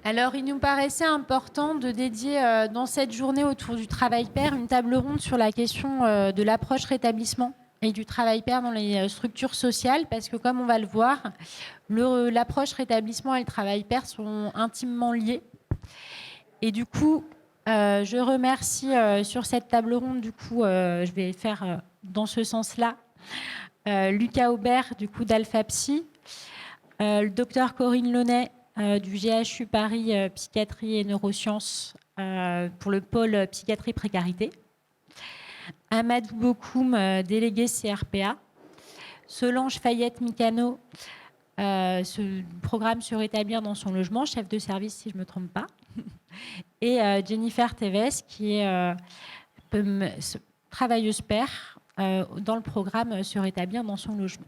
Alors, il nous paraissait important de dédier dans cette journée autour du travail pair une table ronde sur la question de l'approche rétablissement et du travail pair dans les structures sociales, parce que comme on va le voir, l'approche rétablissement et le travail pair sont intimement liés. Et du coup, je remercie sur cette table ronde, du coup, je vais faire dans ce sens-là, Lucas Aubert, du coup, d'Alpha Psy, le docteur Corinne Launay, du GHU Paris Psychiatrie et Neurosciences pour le pôle Psychiatrie Précarité. Amadou Bokoum, délégué CRPA. Solange Fayette-Micano, ce programme se rétablir dans son logement, chef de service si je ne me trompe pas. Et Jennifer Teves, qui est travailleuse pair dans le programme se rétablir dans son logement.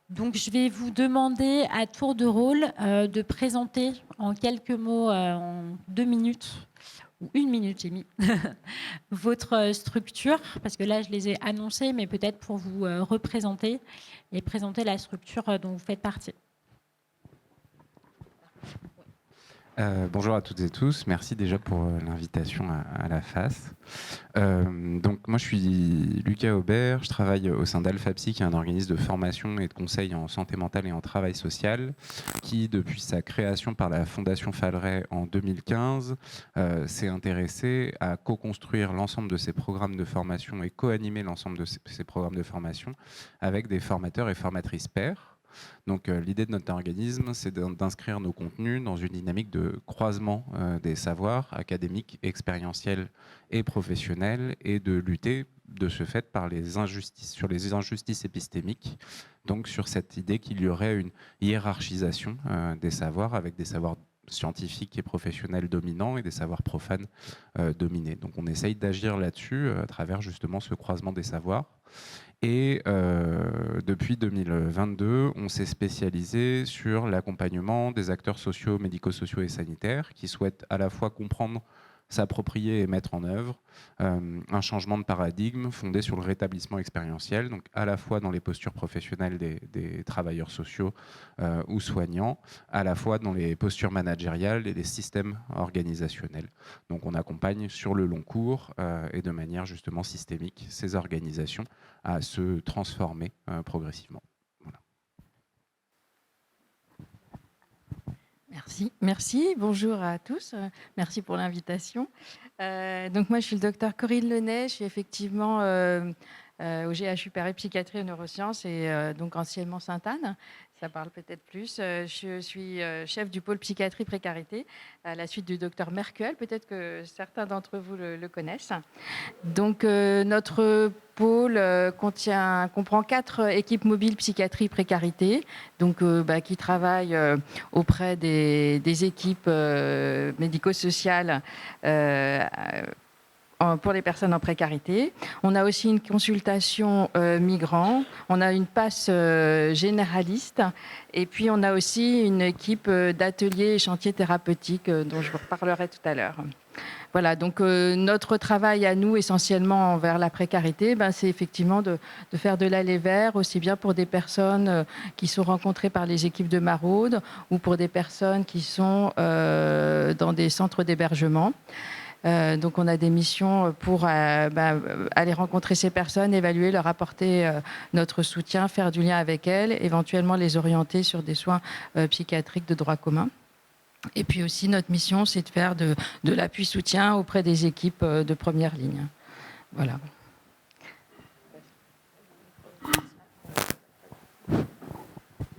Donc, je vais vous demander à tour de rôle de présenter en quelques mots, en 2 minutes, ou 1 minute, j'ai mis, votre structure, parce que là, je les ai annoncées, mais peut-être pour vous représenter et présenter la structure dont vous faites partie. Bonjour à toutes et tous, merci déjà pour l'invitation à la FAS. Donc moi je suis Lucas Aubert, je travaille au sein d'Alpha Psy, qui est un organisme de formation et de conseil en santé mentale et en travail social, qui depuis sa création par la Fondation Falleret en 2015 s'est intéressé à co-construire l'ensemble de ces programmes de formation et co-animer l'ensemble de ces programmes de formation avec des formateurs et formatrices pairs. Donc l'idée de notre organisme, c'est d'inscrire nos contenus dans une dynamique de croisement des savoirs académiques, expérientiels et professionnels, et de lutter de ce fait sur les injustices épistémiques, donc sur cette idée qu'il y aurait une hiérarchisation des savoirs, avec des savoirs scientifiques et professionnels dominants et des savoirs profanes dominés. Donc on essaye d'agir là-dessus à travers justement ce croisement des savoirs. Et depuis 2022, on s'est spécialisé sur l'accompagnement des acteurs sociaux, médico-sociaux et sanitaires qui souhaitent à la fois comprendre, s'approprier et mettre en œuvre un changement de paradigme fondé sur le rétablissement expérientiel, donc à la fois dans les postures professionnelles des travailleurs sociaux ou soignants, à la fois dans les postures managériales et les systèmes organisationnels. Donc on accompagne sur le long cours et de manière justement systémique ces organisations à se transformer progressivement. Voilà. Merci. Bonjour à tous. Merci pour l'invitation. Donc moi, je suis le docteur Corinne Launay. Je suis effectivement au GHU Paris Psychiatrie et Neurosciences et donc anciennement Sainte-Anne. Ça parle peut-être plus. Je suis chef du pôle psychiatrie précarité à la suite du docteur Merkel. Peut-être que certains d'entre vous le connaissent. Donc notre pôle comprend 4 équipes mobiles psychiatrie précarité, donc qui travaillent auprès des équipes médico-sociales pour les personnes en précarité. On a aussi une consultation migrants, on a une passe généraliste, et puis on a aussi une équipe d'ateliers et chantiers thérapeutiques dont je vous reparlerai tout à l'heure. Voilà, donc notre travail à nous, essentiellement vers la précarité, c'est effectivement de faire de l'aller vers, aussi bien pour des personnes qui sont rencontrées par les équipes de maraude ou pour des personnes qui sont dans des centres d'hébergement. Donc on a des missions pour aller rencontrer ces personnes, évaluer, leur apporter notre soutien, faire du lien avec elles, éventuellement les orienter sur des soins psychiatriques de droit commun. Et puis aussi notre mission, c'est de faire de l'appui-soutien auprès des équipes de première ligne. Voilà.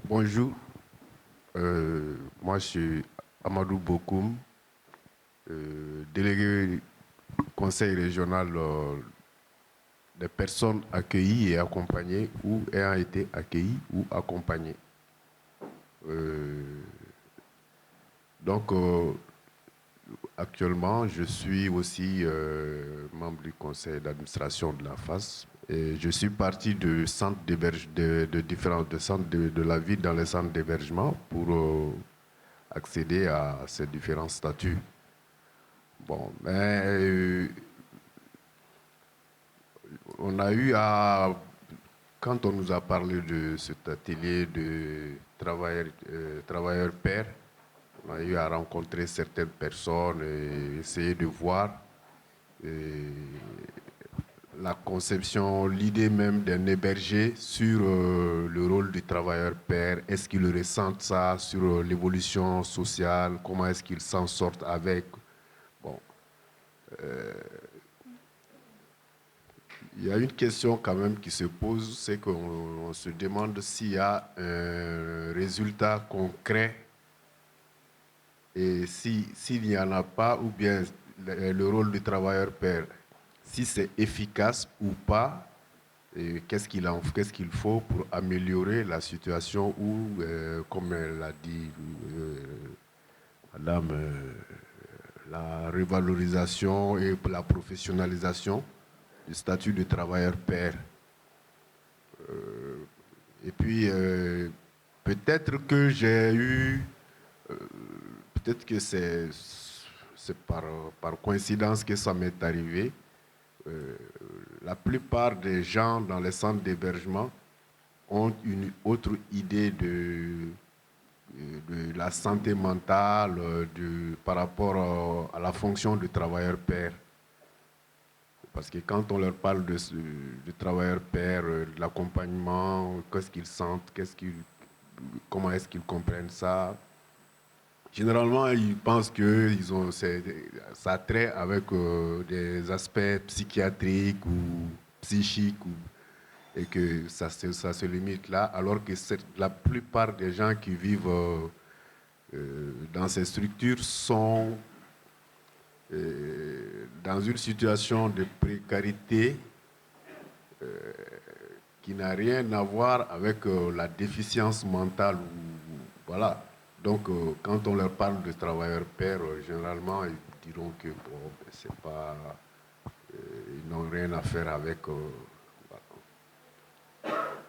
Bonjour, moi je suis Amadou Bokoum, délégué conseil régional des personnes accueillies et accompagnées ou ayant été accueillies ou accompagnées. Donc actuellement je suis aussi membre du conseil d'administration de la FAS. Et je suis parti de centres de différents centres de la ville dans les centres d'hébergement pour accéder à ces différents statuts. Bon, mais on a eu à, quand on nous a parlé de cet atelier de travailleurs pairs. On a eu à rencontrer certaines personnes et essayer de voir la conception, l'idée même d'un hébergé sur le rôle du travailleur père. Est-ce qu'ils ressentent ça sur l'évolution sociale? Comment est-ce qu'ils s'en sortent avec? Bon. Il y a une question quand même qui se pose, c'est qu'on se demande s'il y a un résultat concret et s'il n'y en a pas, ou bien le rôle du travailleur père, si c'est efficace ou pas, et qu'est-ce qu'il faut pour améliorer la situation où, comme elle l'a dit, madame, la revalorisation et la professionnalisation du statut de travailleur père. Et puis, peut-être que j'ai eu, peut-être que c'est par coïncidence que ça m'est arrivé. La plupart des gens dans les centres d'hébergement ont une autre idée de la santé mentale par rapport à la fonction du travailleur père. Parce que quand on leur parle du travailleur père, de l'accompagnement, qu'est-ce qu'ils sentent, comment est-ce qu'ils comprennent ça, généralement, ils pensent que ça a trait avec des aspects psychiatriques ou psychiques et que ça se limite là, alors que la plupart des gens qui vivent dans ces structures sont dans une situation de précarité qui n'a rien à voir avec la déficience mentale. Voilà. Donc, quand on leur parle de travailleurs pères, généralement, ils diront que bon, c'est pas, ils n'ont rien à faire avec.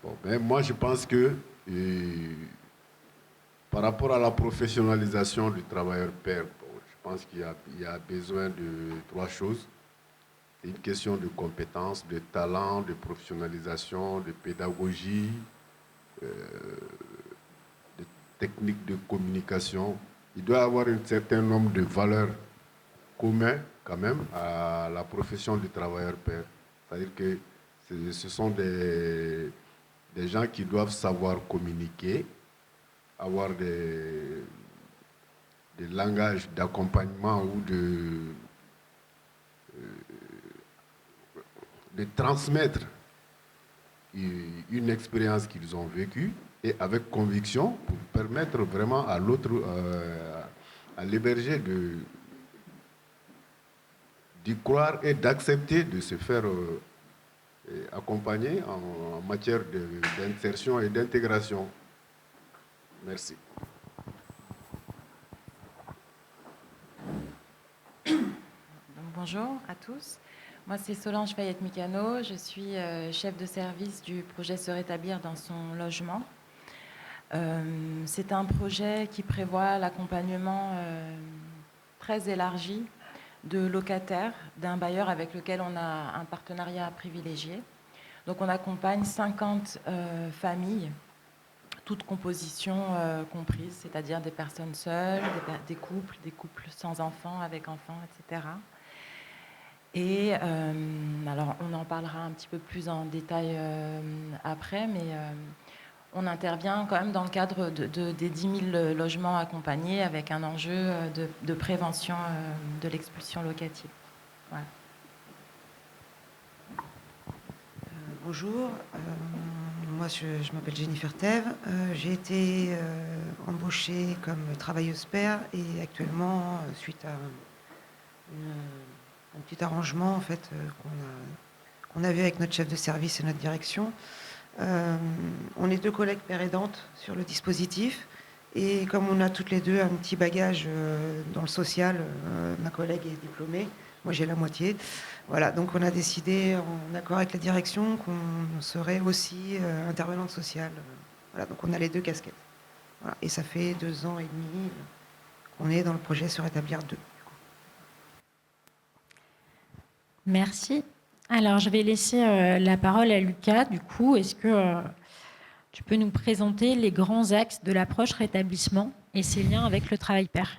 Bon, mais moi, je pense que par rapport à la professionnalisation du travailleur père, bon, je pense qu'il y a besoin de 3 choses. Une question de compétences, de talent, de professionnalisation, de pédagogie, de techniques de communication. Il doit y avoir un certain nombre de valeurs communes quand même à la profession du travailleur père. C'est-à-dire que ce sont des gens qui doivent savoir communiquer, avoir des langages d'accompagnement ou de transmettre une expérience qu'ils ont vécue et avec conviction pour permettre vraiment à l'autre, à l'héberger d'y croire et d'accepter de se faire accompagner en matière d'insertion et d'intégration. Merci. Bonjour à tous. Moi, c'est Solange Fayette-Micano. Je suis chef de service du projet Se rétablir dans son logement. C'est un projet qui prévoit l'accompagnement très élargi de locataires d'un bailleur avec lequel on a un partenariat privilégié. Donc, on accompagne 50 familles, toutes compositions comprises, c'est-à-dire des personnes seules, des couples sans enfants, avec enfants, etc. Et alors, on en parlera un petit peu plus en détail après, mais on intervient quand même dans le cadre des 10 000 logements accompagnés avec un enjeu de prévention de l'expulsion locative. Voilà. Bonjour, moi je m'appelle Jennifer Thève. J'ai été embauchée comme travailleuse pair et actuellement, suite à un petit arrangement en fait, qu'on avait avec notre chef de service et notre direction, on est 2 collègues pères aidantes sur le dispositif. Et comme on a toutes les 2 un petit bagage dans le social, ma collègue est diplômée, moi j'ai la moitié. Voilà, donc on a décidé, en accord avec la direction, qu'on serait aussi intervenante sociale. Voilà, donc on a les 2 casquettes. Voilà, et ça fait 2 ans et demi qu'on est dans le projet Se rétablir 2. Merci. Alors, je vais laisser la parole à Lucas. Du coup, est-ce que Tu peux nous présenter les grands axes de l'approche rétablissement et ses liens avec le travail pair?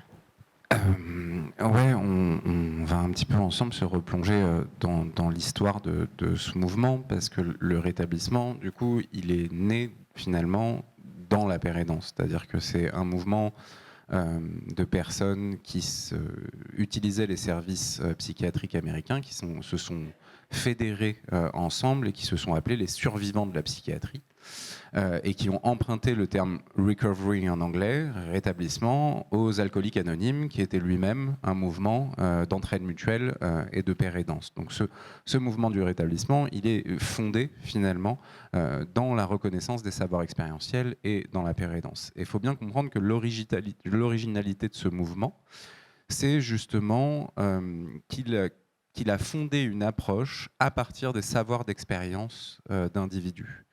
Ouais, on va un petit peu ensemble se replonger dans l'histoire de ce mouvement, parce que le rétablissement, du coup, il est né finalement dans la pérédance. C'est-à-dire que c'est un mouvement de personnes qui utilisaient les services psychiatriques américains, qui se sont fédérés ensemble et qui se sont appelés les survivants de la psychiatrie. Et qui ont emprunté le terme recovery en anglais, rétablissement, aux alcooliques anonymes, qui était lui-même un mouvement d'entraide mutuelle et de pair aidance. Donc ce mouvement du rétablissement, il est fondé finalement dans la reconnaissance des savoirs expérientiels et dans la pair aidance. Et il faut bien comprendre que l'originalité de ce mouvement, c'est justement qu'il a fondé une approche à partir des savoirs d'expérience d'individus.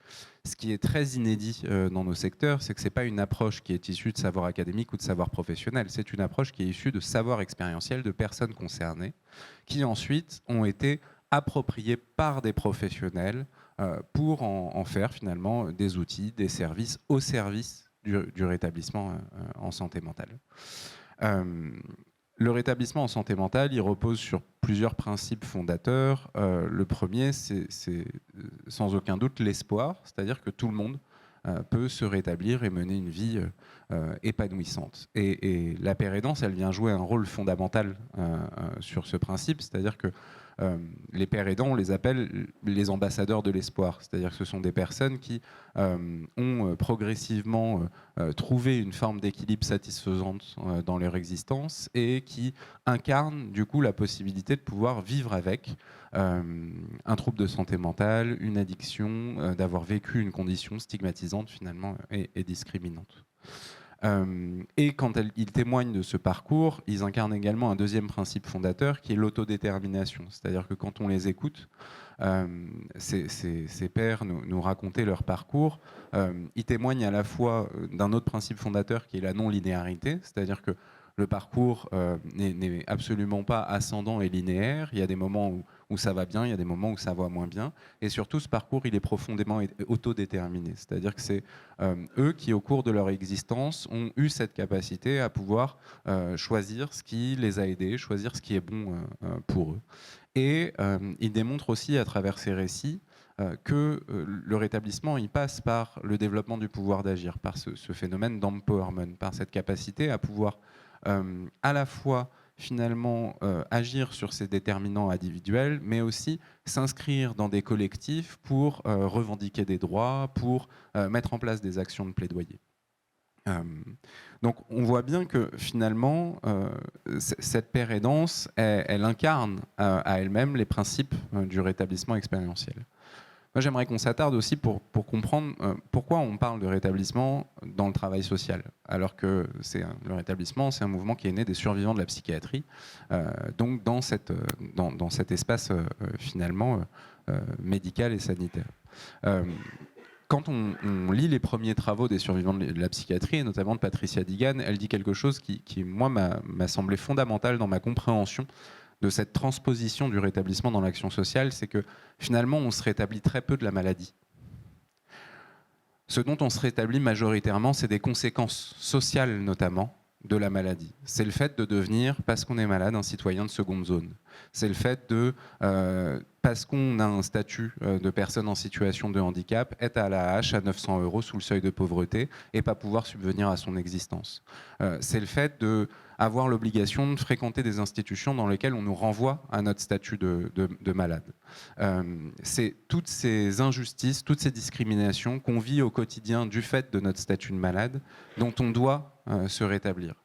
Ce qui est très inédit dans nos secteurs, c'est que ce n'est pas une approche qui est issue de savoir académique ou de savoir professionnel, c'est une approche qui est issue de savoir expérientiel de personnes concernées, qui ensuite ont été appropriées par des professionnels pour en faire finalement des outils, des services au service du rétablissement en santé mentale. Le rétablissement en santé mentale, il repose sur plusieurs principes fondateurs. Le premier, c'est sans aucun doute l'espoir, c'est-à-dire que tout le monde peut se rétablir et mener une vie épanouissante. Et la pair aidance, elle vient jouer un rôle fondamental sur ce principe, c'est-à-dire que les pairs aidants, on les appelle les ambassadeurs de l'espoir, c'est-à-dire que ce sont des personnes qui ont progressivement trouvé une forme d'équilibre satisfaisante dans leur existence et qui incarnent du coup la possibilité de pouvoir vivre avec un trouble de santé mentale, une addiction, d'avoir vécu une condition stigmatisante finalement et discriminante. Et quand ils témoignent de ce parcours, ils incarnent également un deuxième principe fondateur qui est l'autodétermination. C'est-à-dire que quand on les écoute, ces pairs nous raconter leur parcours, ils témoignent à la fois d'un autre principe fondateur qui est la non-linéarité, c'est-à-dire que le parcours n'est absolument pas ascendant et linéaire. Il y a des moments où ça va bien, il y a des moments où ça va moins bien. Et surtout, ce parcours, il est profondément autodéterminé. C'est-à-dire que c'est eux qui, au cours de leur existence, ont eu cette capacité à pouvoir choisir ce qui les a aidés, choisir ce qui est bon pour eux. Et ils démontrent aussi, à travers ces récits, que le rétablissement, il passe par le développement du pouvoir d'agir, par ce phénomène d'empowerment, par cette capacité à pouvoir à la fois finalement agir sur ces déterminants individuels, mais aussi s'inscrire dans des collectifs pour revendiquer des droits, pour mettre en place des actions de plaidoyer. Donc on voit bien que finalement cette pair aidance, elle incarne à elle-même les principes du rétablissement expérientiel. Moi, j'aimerais qu'on s'attarde aussi pour comprendre pourquoi on parle de rétablissement dans le travail social, alors que le rétablissement, c'est un mouvement qui est né des survivants de la psychiatrie, donc dans cet espace finalement médical et sanitaire. Quand on lit les premiers travaux des survivants de la psychiatrie, et notamment de Patricia Digan, elle dit quelque chose qui moi, m'a semblé fondamental dans ma compréhension de cette transposition du rétablissement dans l'action sociale, c'est que finalement, on se rétablit très peu de la maladie. Ce dont on se rétablit majoritairement, c'est des conséquences sociales notamment de la maladie. C'est le fait de devenir, parce qu'on est malade, un citoyen de seconde zone. C'est le fait de, parce qu'on a un statut de personne en situation de handicap, être à la hache à 900 € sous le seuil de pauvreté et pas pouvoir subvenir à son existence. C'est le fait d'avoir l'obligation de fréquenter des institutions dans lesquelles on nous renvoie à notre statut de malade. C'est toutes ces injustices, toutes ces discriminations qu'on vit au quotidien du fait de notre statut de malade, dont on doit se rétablir.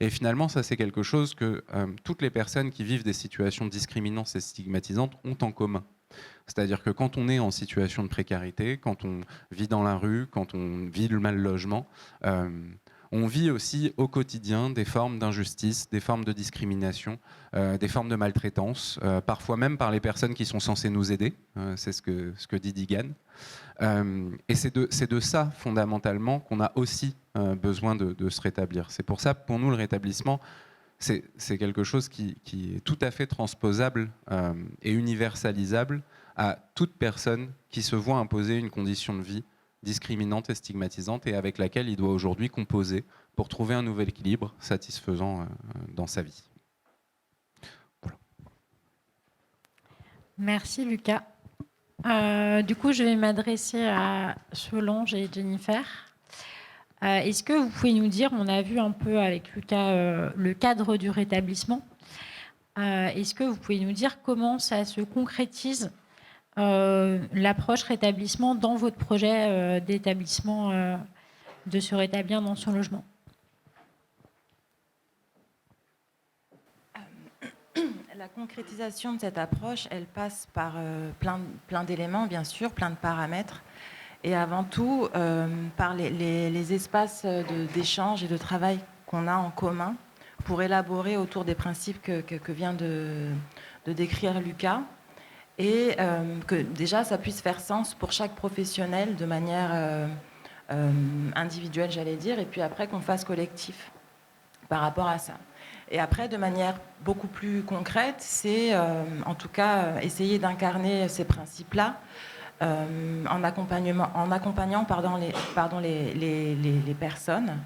Et finalement, ça c'est quelque chose que toutes les personnes qui vivent des situations discriminantes et stigmatisantes ont en commun. C'est-à-dire que quand on est en situation de précarité, quand on vit dans la rue, quand on vit le mal logement, on vit aussi au quotidien des formes d'injustice, des formes de discrimination, des formes de maltraitance, parfois même par les personnes qui sont censées nous aider, c'est ce que dit Digan. Et c'est de ça, fondamentalement, qu'on a aussi besoin de se rétablir. C'est pour ça, pour nous, le rétablissement, c'est quelque chose qui est tout à fait transposable et universalisable à toute personne qui se voit imposer une condition de vie discriminante et stigmatisante et avec laquelle il doit aujourd'hui composer pour trouver un nouvel équilibre satisfaisant dans sa vie. Voilà. Merci Lucas. Du coup, je vais m'adresser à Solange et Jennifer. Est-ce que vous pouvez nous dire, on a vu un peu avec Lucas le cadre du rétablissement, est-ce que vous pouvez nous dire comment ça se concrétise l'approche rétablissement dans votre projet d'établissement de se rétablir dans son logement? La concrétisation de cette approche, elle passe par plein d'éléments, bien sûr, plein de paramètres, et avant tout par les espaces d'échange et de travail qu'on a en commun pour élaborer autour des principes que vient de décrire Lucas, et que déjà ça puisse faire sens pour chaque professionnel de manière individuelle, j'allais dire, et puis après qu'on fasse collectif par rapport à ça. Et après, de manière beaucoup plus concrète, c'est en tout cas essayer d'incarner ces principes-là en accompagnant les personnes.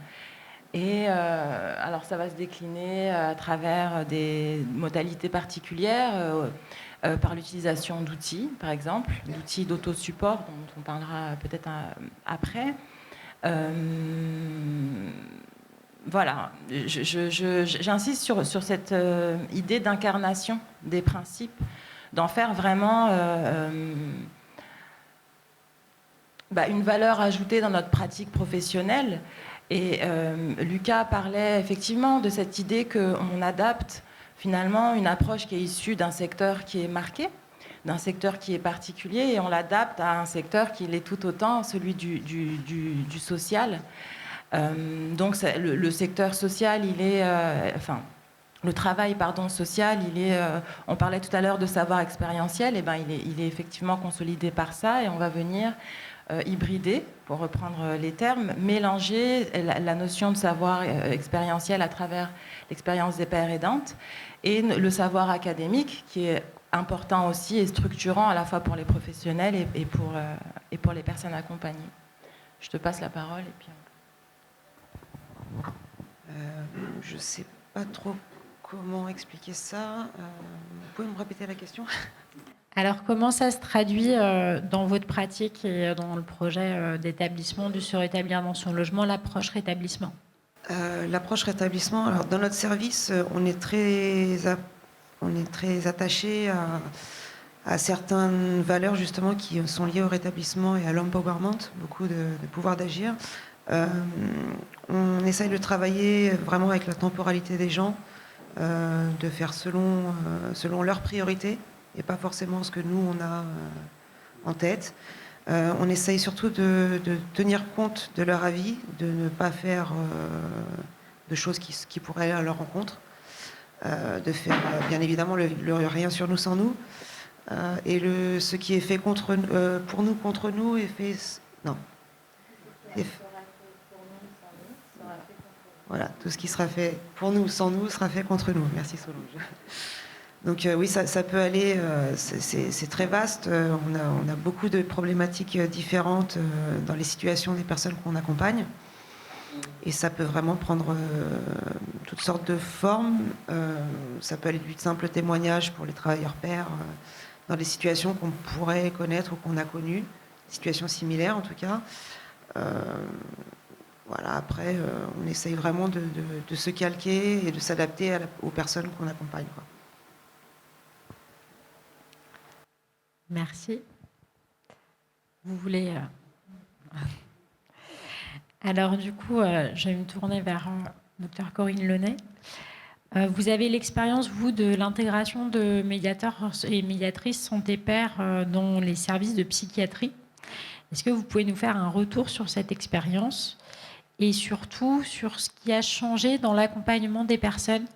Et alors ça va se décliner à travers des modalités particulières, par l'utilisation d'outils, par exemple, d'outils d'autosupport, dont on parlera peut-être après. Voilà, j'insiste sur cette idée d'incarnation des principes, d'en faire vraiment une valeur ajoutée dans notre pratique professionnelle. Et Lucas parlait effectivement de cette idée qu'on adapte finalement une approche qui est issue d'un secteur qui est marqué, d'un secteur qui est particulier, et on l'adapte à un secteur qui l'est tout autant, celui du social. Donc le secteur social, il est, le travail social, il est, on parlait tout à l'heure de savoir expérientiel, et il est effectivement consolidé par ça, et on va venir hybrider, pour reprendre les termes, mélanger la notion de savoir expérientiel à travers l'expérience des pairs aidantes et le savoir académique, qui est important aussi et structurant à la fois pour les professionnels et pour les personnes accompagnées. Je te passe la parole et puis. Je ne sais pas trop comment expliquer ça. Vous pouvez me répéter la question ? Alors, comment ça se traduit dans votre pratique et dans le projet d'établissement de se rétablir dans son logement, l'approche rétablissement ? L'approche rétablissement, alors dans notre service, on est très attaché à certaines valeurs justement qui sont liées au rétablissement et à l'empowerment, beaucoup de pouvoir d'agir. On essaye de travailler vraiment avec la temporalité des gens, de faire selon leurs priorités et pas forcément ce que nous on a en tête. On essaye surtout de tenir compte de leur avis, de ne pas faire de choses qui pourraient aller à leur rencontre, de faire bien évidemment le rien sur nous sans nous, et ce qui est fait pour nous contre nous est fait non. Voilà, tout ce qui sera fait pour nous sans nous sera fait contre nous. Merci Solange. Donc oui, ça peut aller, c'est très vaste. On a beaucoup de problématiques différentes dans les situations des personnes qu'on accompagne. Et ça peut vraiment prendre toutes sortes de formes. Ça peut aller du simple témoignage pour les travailleurs pairs dans des situations qu'on pourrait connaître ou qu'on a connues, situations similaires en tout cas. Voilà, après, on essaye vraiment de se calquer et de s'adapter aux personnes qu'on accompagne, quoi. Merci. Vous voulez... Alors, du coup, je vais me tourner vers Dr Corinne Launay. Vous avez l'expérience, vous, de l'intégration de médiateurs et médiatrices santé-pairs dans les services de psychiatrie. Est-ce que vous pouvez nous faire un retour sur cette expérience et surtout sur ce qui a changé dans l'accompagnement des personnes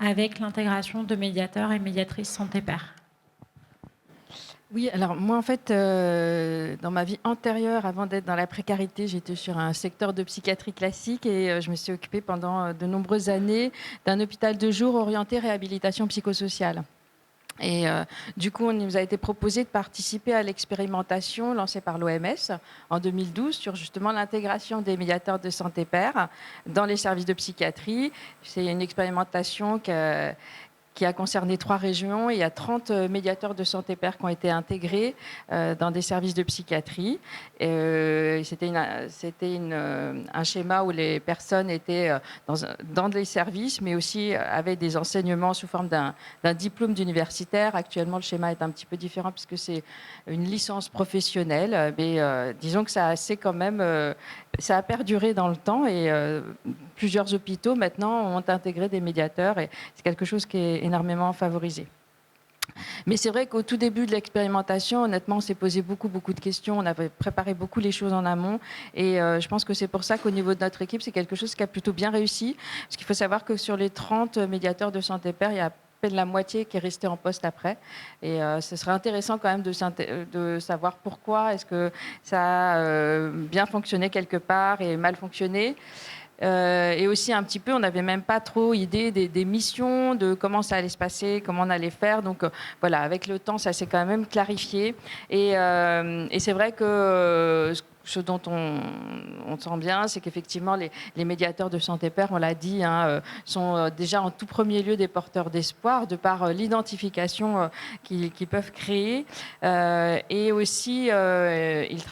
avec l'intégration de médiateurs et médiatrices santé-pairs? Oui, alors moi en fait, dans ma vie antérieure, avant d'être dans la précarité, j'étais sur un secteur de psychiatrie classique et je me suis occupée pendant de nombreuses années d'un hôpital de jour orienté réhabilitation psychosociale. Et du coup, il nous a été proposé de participer à l'expérimentation lancée par l'OMS en 2012 sur justement l'intégration des médiateurs de santé pair dans les services de psychiatrie. C'est une expérimentation qui a concerné 3 régions. Il y a 30 médiateurs de santé pair qui ont été intégrés dans des services de psychiatrie. C'était un schéma où les personnes étaient dans des services, mais aussi avaient des enseignements sous forme d'un diplôme d'universitaire. Actuellement, le schéma est un petit peu différent puisque c'est une licence professionnelle. Mais disons que ça a perduré dans le temps et plusieurs hôpitaux maintenant ont intégré des médiateurs et c'est quelque chose qui est énormément favorisé. Mais c'est vrai qu'au tout début de l'expérimentation, honnêtement, on s'est posé beaucoup de questions. On avait préparé beaucoup les choses en amont. Et je pense que c'est pour ça qu'au niveau de notre équipe, c'est quelque chose qui a plutôt bien réussi. Parce qu'il faut savoir que sur les 30 médiateurs de santé pair, il y a à peine la moitié qui est restée en poste après. Et ce serait intéressant quand même de savoir pourquoi est-ce que ça a bien fonctionné quelque part et mal fonctionné. Et aussi un petit peu, on n'avait même pas trop idée des missions, de comment ça allait se passer, comment on allait faire. Donc voilà, avec le temps, ça s'est quand même clarifié. Et c'est vrai que ce dont on sent bien, c'est qu'effectivement, les médiateurs de santé pair, on l'a dit, sont déjà en tout premier lieu des porteurs d'espoir, de par l'identification qu'ils peuvent créer. Et aussi, ils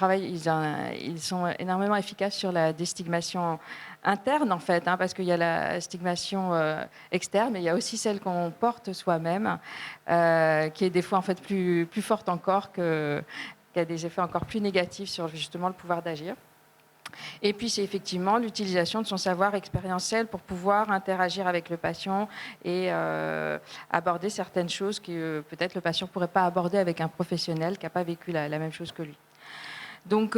sont énormément efficaces sur la déstigmation interne, en fait, parce qu'il y a la stigmation externe, mais il y a aussi celle qu'on porte soi-même, qui est des fois en fait plus forte encore, qui a des effets encore plus négatifs sur justement le pouvoir d'agir. Et puis c'est effectivement l'utilisation de son savoir expérientiel pour pouvoir interagir avec le patient et aborder certaines choses que peut-être le patient ne pourrait pas aborder avec un professionnel qui n'a pas vécu la même chose que lui. Donc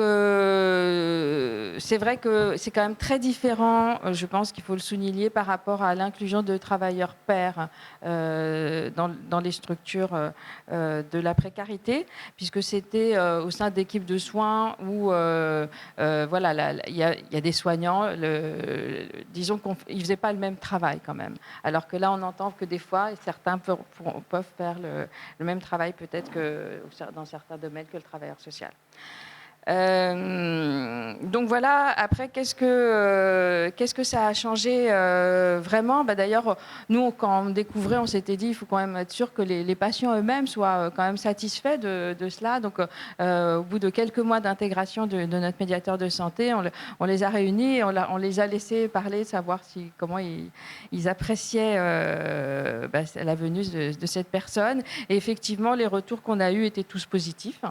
c'est vrai que c'est quand même très différent, je pense qu'il faut le souligner, par rapport à l'inclusion de travailleurs pairs dans les structures de la précarité, puisque c'était au sein d'équipes de soins où voilà, il y a des soignants, disons qu'ils ne faisaient pas le même travail quand même. Alors que là, on entend que des fois, certains peuvent faire le même travail peut-être que dans certains domaines que le travailleur social. Donc voilà, après, qu'est-ce que ça a changé vraiment ? D'ailleurs, nous, quand on découvrait, on s'était dit il faut quand même être sûr que les patients eux-mêmes soient quand même satisfaits de cela. Donc, au bout de quelques mois d'intégration de notre médiateur de santé, on les a réunis et on les a laissés parler, savoir comment ils appréciaient la venue de cette personne. Et effectivement, les retours qu'on a eus étaient tous positifs.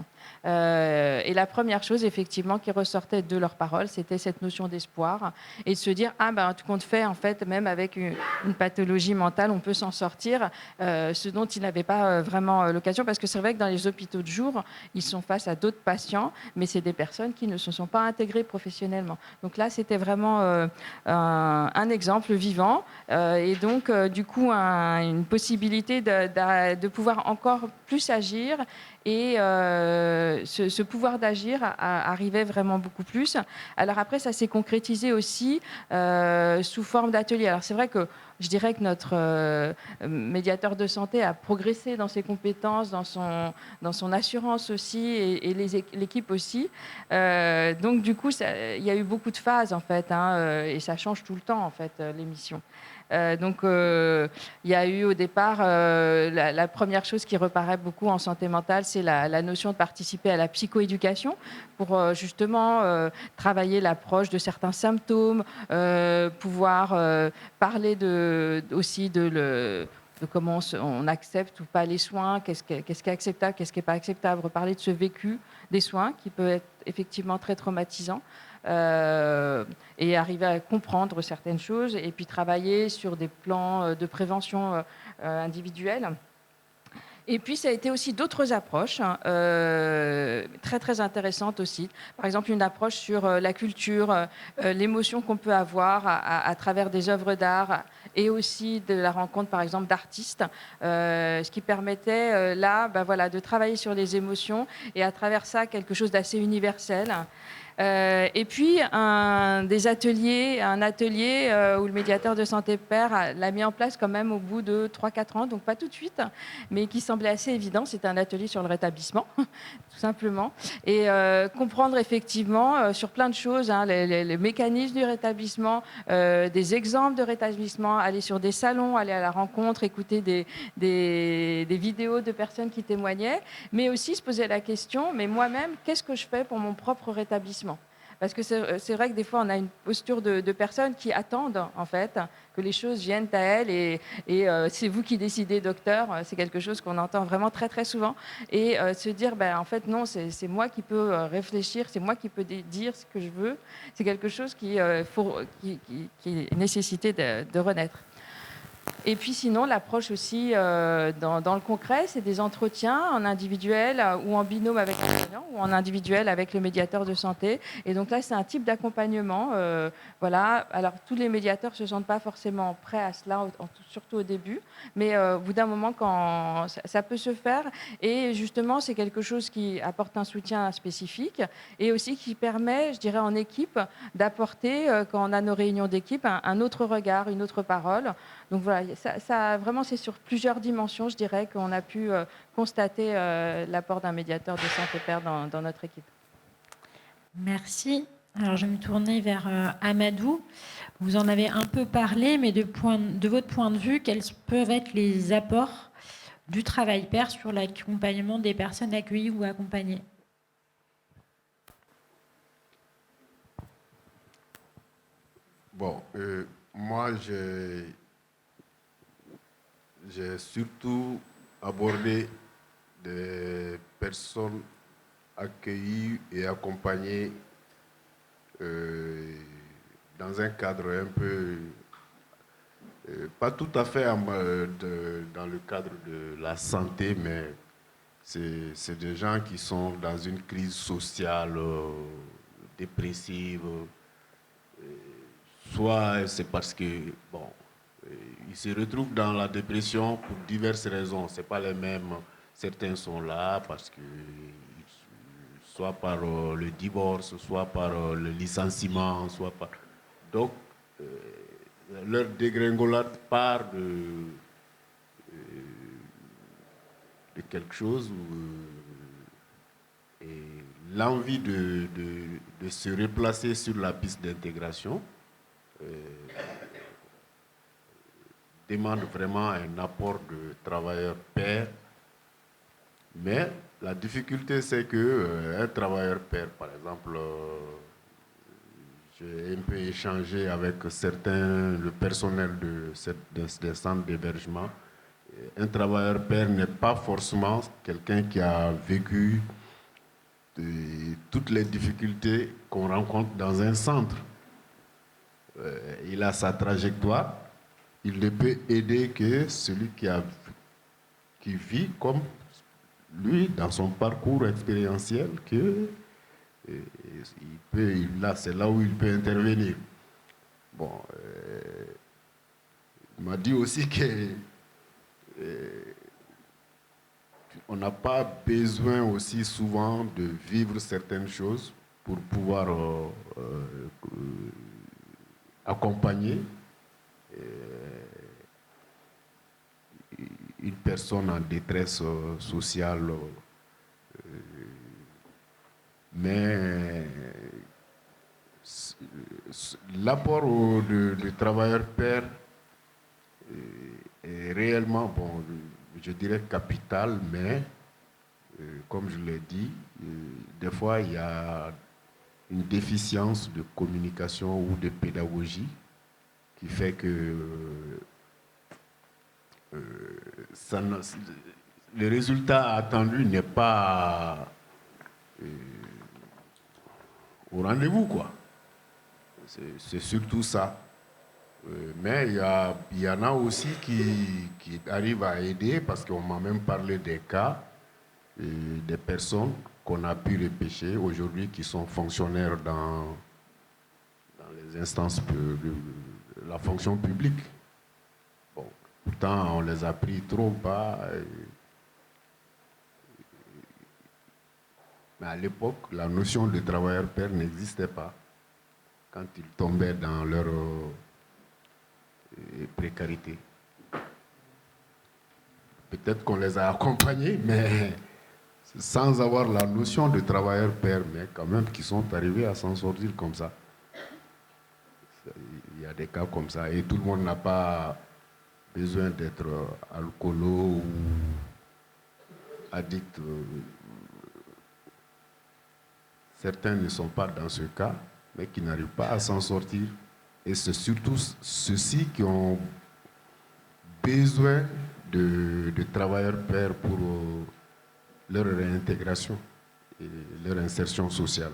Et la première chose, effectivement, qui ressortait de leurs paroles, c'était cette notion d'espoir et de se dire tout compte fait, en fait, même avec une pathologie mentale, on peut s'en sortir, ce dont ils n'avaient pas vraiment l'occasion, parce que c'est vrai que dans les hôpitaux de jour, ils sont face à d'autres patients, mais c'est des personnes qui ne se sont pas intégrées professionnellement. Donc là, c'était vraiment un exemple vivant et donc, du coup, une possibilité de pouvoir encore plus agir. Et ce pouvoir d'agir arrivait vraiment beaucoup plus. Alors après, ça s'est concrétisé aussi sous forme d'ateliers. Alors c'est vrai que je dirais que notre médiateur de santé a progressé dans ses compétences, dans son assurance aussi, et l'équipe aussi. Donc du coup, il y a eu beaucoup de phases en fait, et ça change tout le temps en fait, les missions. Donc, il y a eu au départ, la première chose qui reparaît beaucoup en santé mentale, c'est la notion de participer à la psychoéducation pour justement travailler l'approche de certains symptômes, pouvoir parler aussi de comment on accepte ou pas les soins, qu'est-ce qui est acceptable, qu'est-ce qui n'est pas acceptable, reparler de ce vécu des soins qui peut être effectivement très traumatisant. Et arriver à comprendre certaines choses et puis travailler sur des plans de prévention individuelle. Et puis, ça a été aussi d'autres approches très, très intéressantes aussi. Par exemple, une approche sur la culture, l'émotion qu'on peut avoir à travers des œuvres d'art et aussi de la rencontre, par exemple, d'artistes, ce qui permettait de travailler sur les émotions et à travers ça, quelque chose d'assez universel. Et puis, un atelier où le médiateur de santé père l'a mis en place quand même au bout de 3-4 ans, donc pas tout de suite, mais qui semblait assez évident. C'était un atelier sur le rétablissement, tout simplement. Et comprendre effectivement sur plein de choses, hein, les mécanismes du rétablissement, des exemples de rétablissement, aller sur des salons, aller à la rencontre, écouter des vidéos de personnes qui témoignaient, mais aussi se poser la question, mais moi-même, qu'est-ce que je fais pour mon propre rétablissement ? Parce que c'est vrai que des fois, on a une posture de personnes qui attendent, en fait, que les choses viennent à elles et c'est vous qui décidez, docteur. C'est quelque chose qu'on entend vraiment très, très souvent. Et se dire, ben, en fait, non, c'est moi qui peux réfléchir, c'est moi qui peux dire ce que je veux. C'est quelque chose qui est nécessité de renaître. Et puis sinon, l'approche aussi dans le concret, c'est des entretiens en individuel ou en binôme avec le soignant ou en individuel avec le médiateur de santé. Et donc là, c'est un type d'accompagnement. Voilà. Alors, tous les médiateurs ne se sentent pas forcément prêts à cela, surtout au début. Mais au bout d'un moment, quand ça peut se faire. Et justement, c'est quelque chose qui apporte un soutien spécifique et aussi qui permet, je dirais, en équipe, d'apporter, quand on a nos réunions d'équipe, un autre regard, une autre parole. Donc voilà, ça, vraiment, c'est sur plusieurs dimensions, je dirais, qu'on a pu constater l'apport d'un médiateur de santé père dans notre équipe. Merci. Alors, je vais me tourner vers Amadou. Vous en avez un peu parlé, mais de votre point de vue, quels peuvent être les apports du travail pair sur l'accompagnement des personnes accueillies ou accompagnées ? Bon, moi, j'ai surtout abordé des personnes accueillies et accompagnées dans un cadre un peu, pas tout à fait dans le cadre de la santé, mais c'est des gens qui sont dans une crise sociale dépressive. Soit c'est parce que, bon, ils se retrouvent dans la dépression pour diverses raisons. Ce n'est pas les mêmes. Certains sont là parce que, soit par le divorce, soit par le licenciement, soit par... Donc, leur dégringolade part de quelque chose et l'envie de se replacer sur la piste d'intégration demande vraiment un apport de travailleurs pairs. Mais la difficulté, c'est qu'un travailleur pair, par exemple, j'ai un peu échangé avec le personnel des centres d'hébergement. Un travailleur pair n'est pas forcément quelqu'un qui a vécu toutes les difficultés qu'on rencontre dans un centre. Il a sa trajectoire. Il ne peut aider que celui qui vit comme lui dans son parcours expérientiel là, c'est là où il peut intervenir. Bon, il m'a dit aussi que on n'a pas besoin aussi souvent de vivre certaines choses pour pouvoir accompagner une personne en détresse sociale. Mais l'apport de travailleurs pairs est réellement, bon, je dirais capital, mais comme je l'ai dit, des fois il y a une déficience de communication ou de pédagogie qui fait que le résultat attendu n'est pas au rendez-vous, quoi. C'est surtout ça. Mais il y en a aussi qui arrivent à aider, parce qu'on m'a même parlé des cas, des personnes qu'on a pu repêcher aujourd'hui qui sont fonctionnaires dans les instances de la fonction publique. Bon, pourtant, on les a pris trop bas. Mais à l'époque, la notion de travailleur pair n'existait pas quand ils tombaient dans leur précarité. Peut-être qu'on les a accompagnés, mais sans avoir la notion de travailleur pair, mais quand même qui sont arrivés à s'en sortir comme ça. Il y a des cas comme ça et tout le monde n'a pas besoin d'être alcoolo ou addict. Certains ne sont pas dans ce cas, mais qui n'arrivent pas à s'en sortir. Et c'est surtout ceux-ci qui ont besoin de travailleurs pairs pour leur réintégration et leur insertion sociale.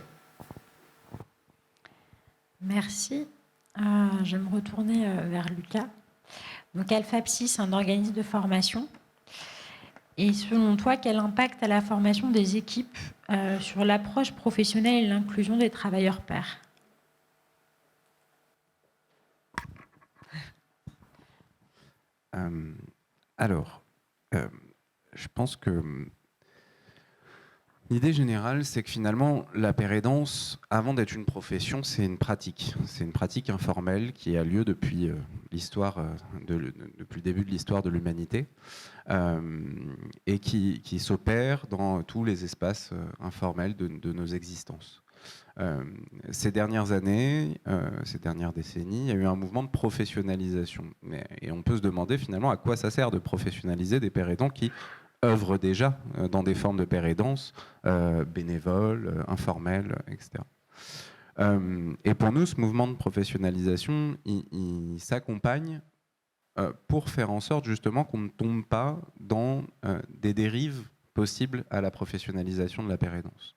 Merci. Je vais me retourner vers Lucas. Donc Alphapsi, c'est un organisme de formation. Et selon toi, quel impact a la formation des équipes sur l'approche professionnelle et l'inclusion des travailleurs pairs ? Je pense que l'idée générale, c'est que finalement, la pair-aidance, avant d'être une profession, c'est une pratique. C'est une pratique informelle qui a lieu depuis depuis le début de l'histoire de l'humanité et qui s'opère dans tous les espaces informels de nos existences. Ces dernières années, ces dernières décennies, il y a eu un mouvement de professionnalisation. Et on peut se demander finalement à quoi ça sert de professionnaliser des pairs aidants qui œuvrent déjà dans des formes de pairs aidance bénévoles, informelles, etc. Et pour nous, ce mouvement de professionnalisation, il s'accompagne pour faire en sorte justement qu'on ne tombe pas dans des dérives possibles à la professionnalisation de la pair aidance.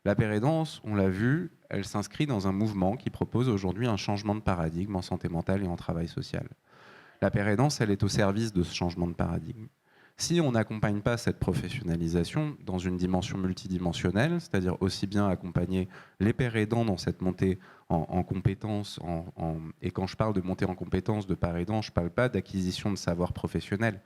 La pair aidance, on l'a vu, elle s'inscrit dans un mouvement qui propose aujourd'hui un changement de paradigme en santé mentale et en travail social. La pair aidance, elle est au service de ce changement de paradigme. Si on n'accompagne pas cette professionnalisation dans une dimension multidimensionnelle, c'est-à-dire aussi bien accompagner les pairs aidants dans cette montée en compétences, et quand je parle de montée en compétences de pairs aidants, je ne parle pas d'acquisition de savoir professionnel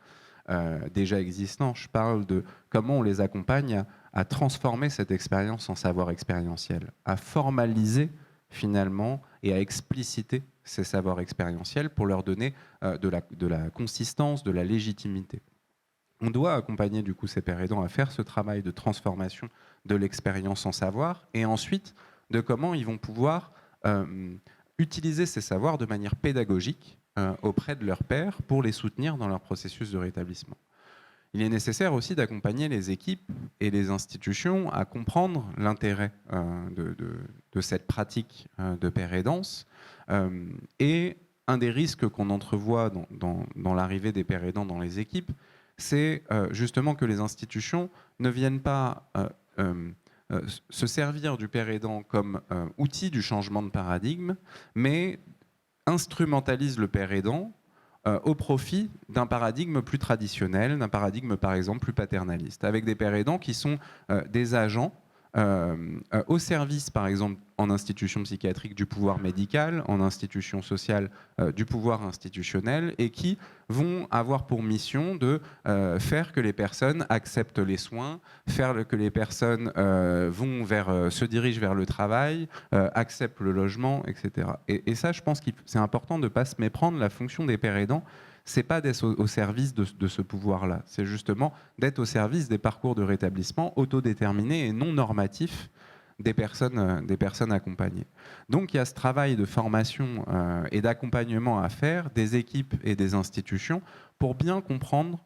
déjà existant, je parle de comment on les accompagne à transformer cette expérience en savoir expérientiel, à formaliser finalement et à expliciter ces savoirs expérientiels pour leur donner de la consistance, de la légitimité. On doit accompagner du coup ces pairs aidants à faire ce travail de transformation de l'expérience en savoir et ensuite de comment ils vont pouvoir utiliser ces savoirs de manière pédagogique auprès de leurs pairs pour les soutenir dans leur processus de rétablissement. Il est nécessaire aussi d'accompagner les équipes et les institutions à comprendre l'intérêt de cette pratique de pair aidance. Et un des risques qu'on entrevoit dans l'arrivée des pairs aidants dans les équipes, c'est justement que les institutions ne viennent pas se servir du pair aidant comme outil du changement de paradigme, mais instrumentalisent le pair aidant au profit d'un paradigme plus traditionnel, d'un paradigme par exemple plus paternaliste, avec des pairs aidants qui sont des agents au service par exemple en institution psychiatrique du pouvoir médical, en institution sociale du pouvoir institutionnel et qui vont avoir pour mission de faire que les personnes acceptent les soins, faire que les personnes se dirigent vers le travail, acceptent le logement, etc. Et ça, je pense que c'est important de ne pas se méprendre. La fonction des pairs aidants, c'est pas d'être au service de ce pouvoir-là, c'est justement d'être au service des parcours de rétablissement autodéterminés et non normatifs des personnes accompagnées. Donc il y a ce travail de formation et d'accompagnement à faire des équipes et des institutions pour bien comprendre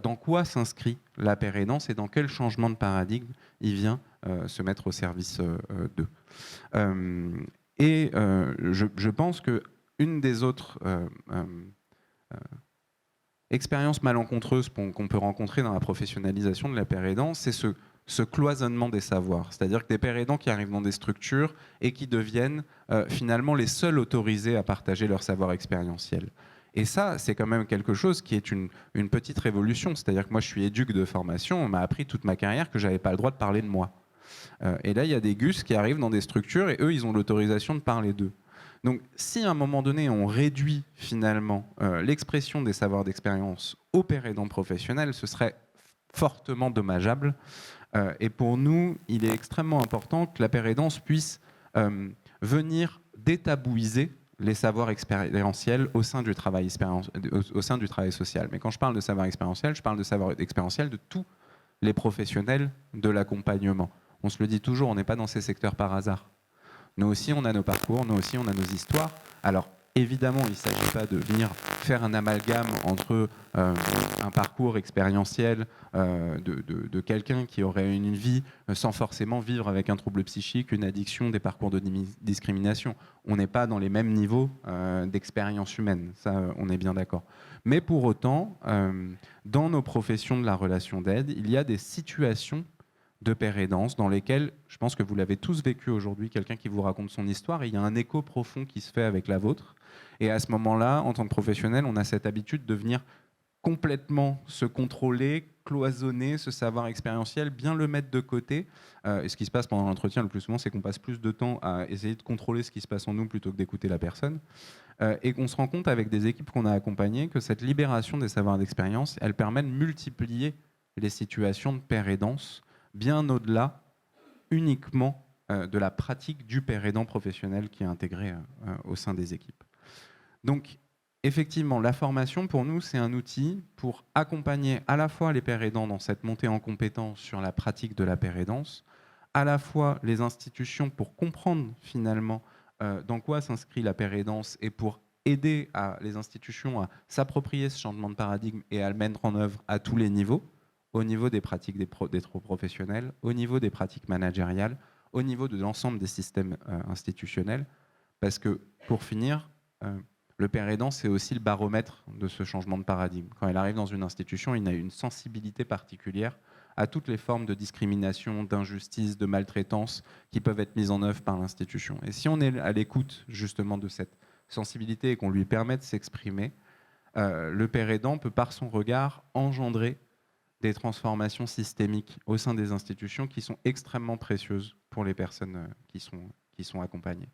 dans quoi s'inscrit la pair aidance et dans quel changement de paradigme il vient se mettre au service d'eux. Je pense qu'une des autres expériences malencontreuses qu'on peut rencontrer dans la professionnalisation de la pair aidance, c'est ce cloisonnement des savoirs. C'est-à-dire que des pairs aidants qui arrivent dans des structures et qui deviennent finalement les seuls autorisés à partager leur savoir expérientiel. Et ça, c'est quand même quelque chose qui est une petite révolution. C'est-à-dire que moi, je suis éduc de formation, on m'a appris toute ma carrière que je n'avais pas le droit de parler de moi. Et là, il y a des GUS qui arrivent dans des structures et eux, ils ont l'autorisation de parler d'eux. Donc, si à un moment donné, on réduit finalement l'expression des savoirs d'expérience aux pairs aidants professionnels, ce serait fortement dommageable Et pour nous, il est extrêmement important que la paire aidance puisse venir détabouiser les savoirs expérientiels au sein du travail social. Mais quand je parle de savoir expérientiel, je parle de savoir expérientiel de tous les professionnels de l'accompagnement. On se le dit toujours, on n'est pas dans ces secteurs par hasard. Nous aussi, on a nos parcours, nous aussi, on a nos histoires. Alors, évidemment, il ne s'agit pas de venir faire un amalgame entre un parcours expérientiel de quelqu'un qui aurait une vie sans forcément vivre avec un trouble psychique, une addiction, des parcours de discrimination. On n'est pas dans les mêmes niveaux d'expérience humaine, ça, on est bien d'accord. Mais pour autant, dans nos professions de la relation d'aide, il y a des situations de paire aidance dans lesquelles, je pense que vous l'avez tous vécu aujourd'hui, quelqu'un qui vous raconte son histoire, et il y a un écho profond qui se fait avec la vôtre. Et à ce moment-là, en tant que professionnel, on a cette habitude de venir complètement se contrôler, cloisonner ce savoir expérientiel, bien le mettre de côté. Et ce qui se passe pendant l'entretien, le plus souvent, c'est qu'on passe plus de temps à essayer de contrôler ce qui se passe en nous plutôt que d'écouter la personne. Et qu'on se rend compte avec des équipes qu'on a accompagnées que cette libération des savoirs d'expérience, elle permet de multiplier les situations de paire aidance bien au-delà uniquement de la pratique du paire aidant professionnel qui est intégré au sein des équipes. Donc, effectivement, la formation, pour nous, c'est un outil pour accompagner à la fois les paires aidants dans cette montée en compétences sur la pratique de la paire aidance, à la fois les institutions pour comprendre finalement dans quoi s'inscrit la paire aidance et pour aider les institutions à s'approprier ce changement de paradigme et à le mettre en œuvre à tous les niveaux, au niveau des pratiques des professionnels, au niveau des pratiques managériales, au niveau de l'ensemble des systèmes institutionnels. Parce que, pour finir, le paire aidant, c'est aussi le baromètre de ce changement de paradigme. Quand il arrive dans une institution, il a une sensibilité particulière à toutes les formes de discrimination, d'injustice, de maltraitance qui peuvent être mises en œuvre par l'institution. Et si on est à l'écoute justement de cette sensibilité et qu'on lui permet de s'exprimer, le paire aidant peut, par son regard, engendrer des transformations systémiques au sein des institutions qui sont extrêmement précieuses pour les personnes qui sont accompagnées.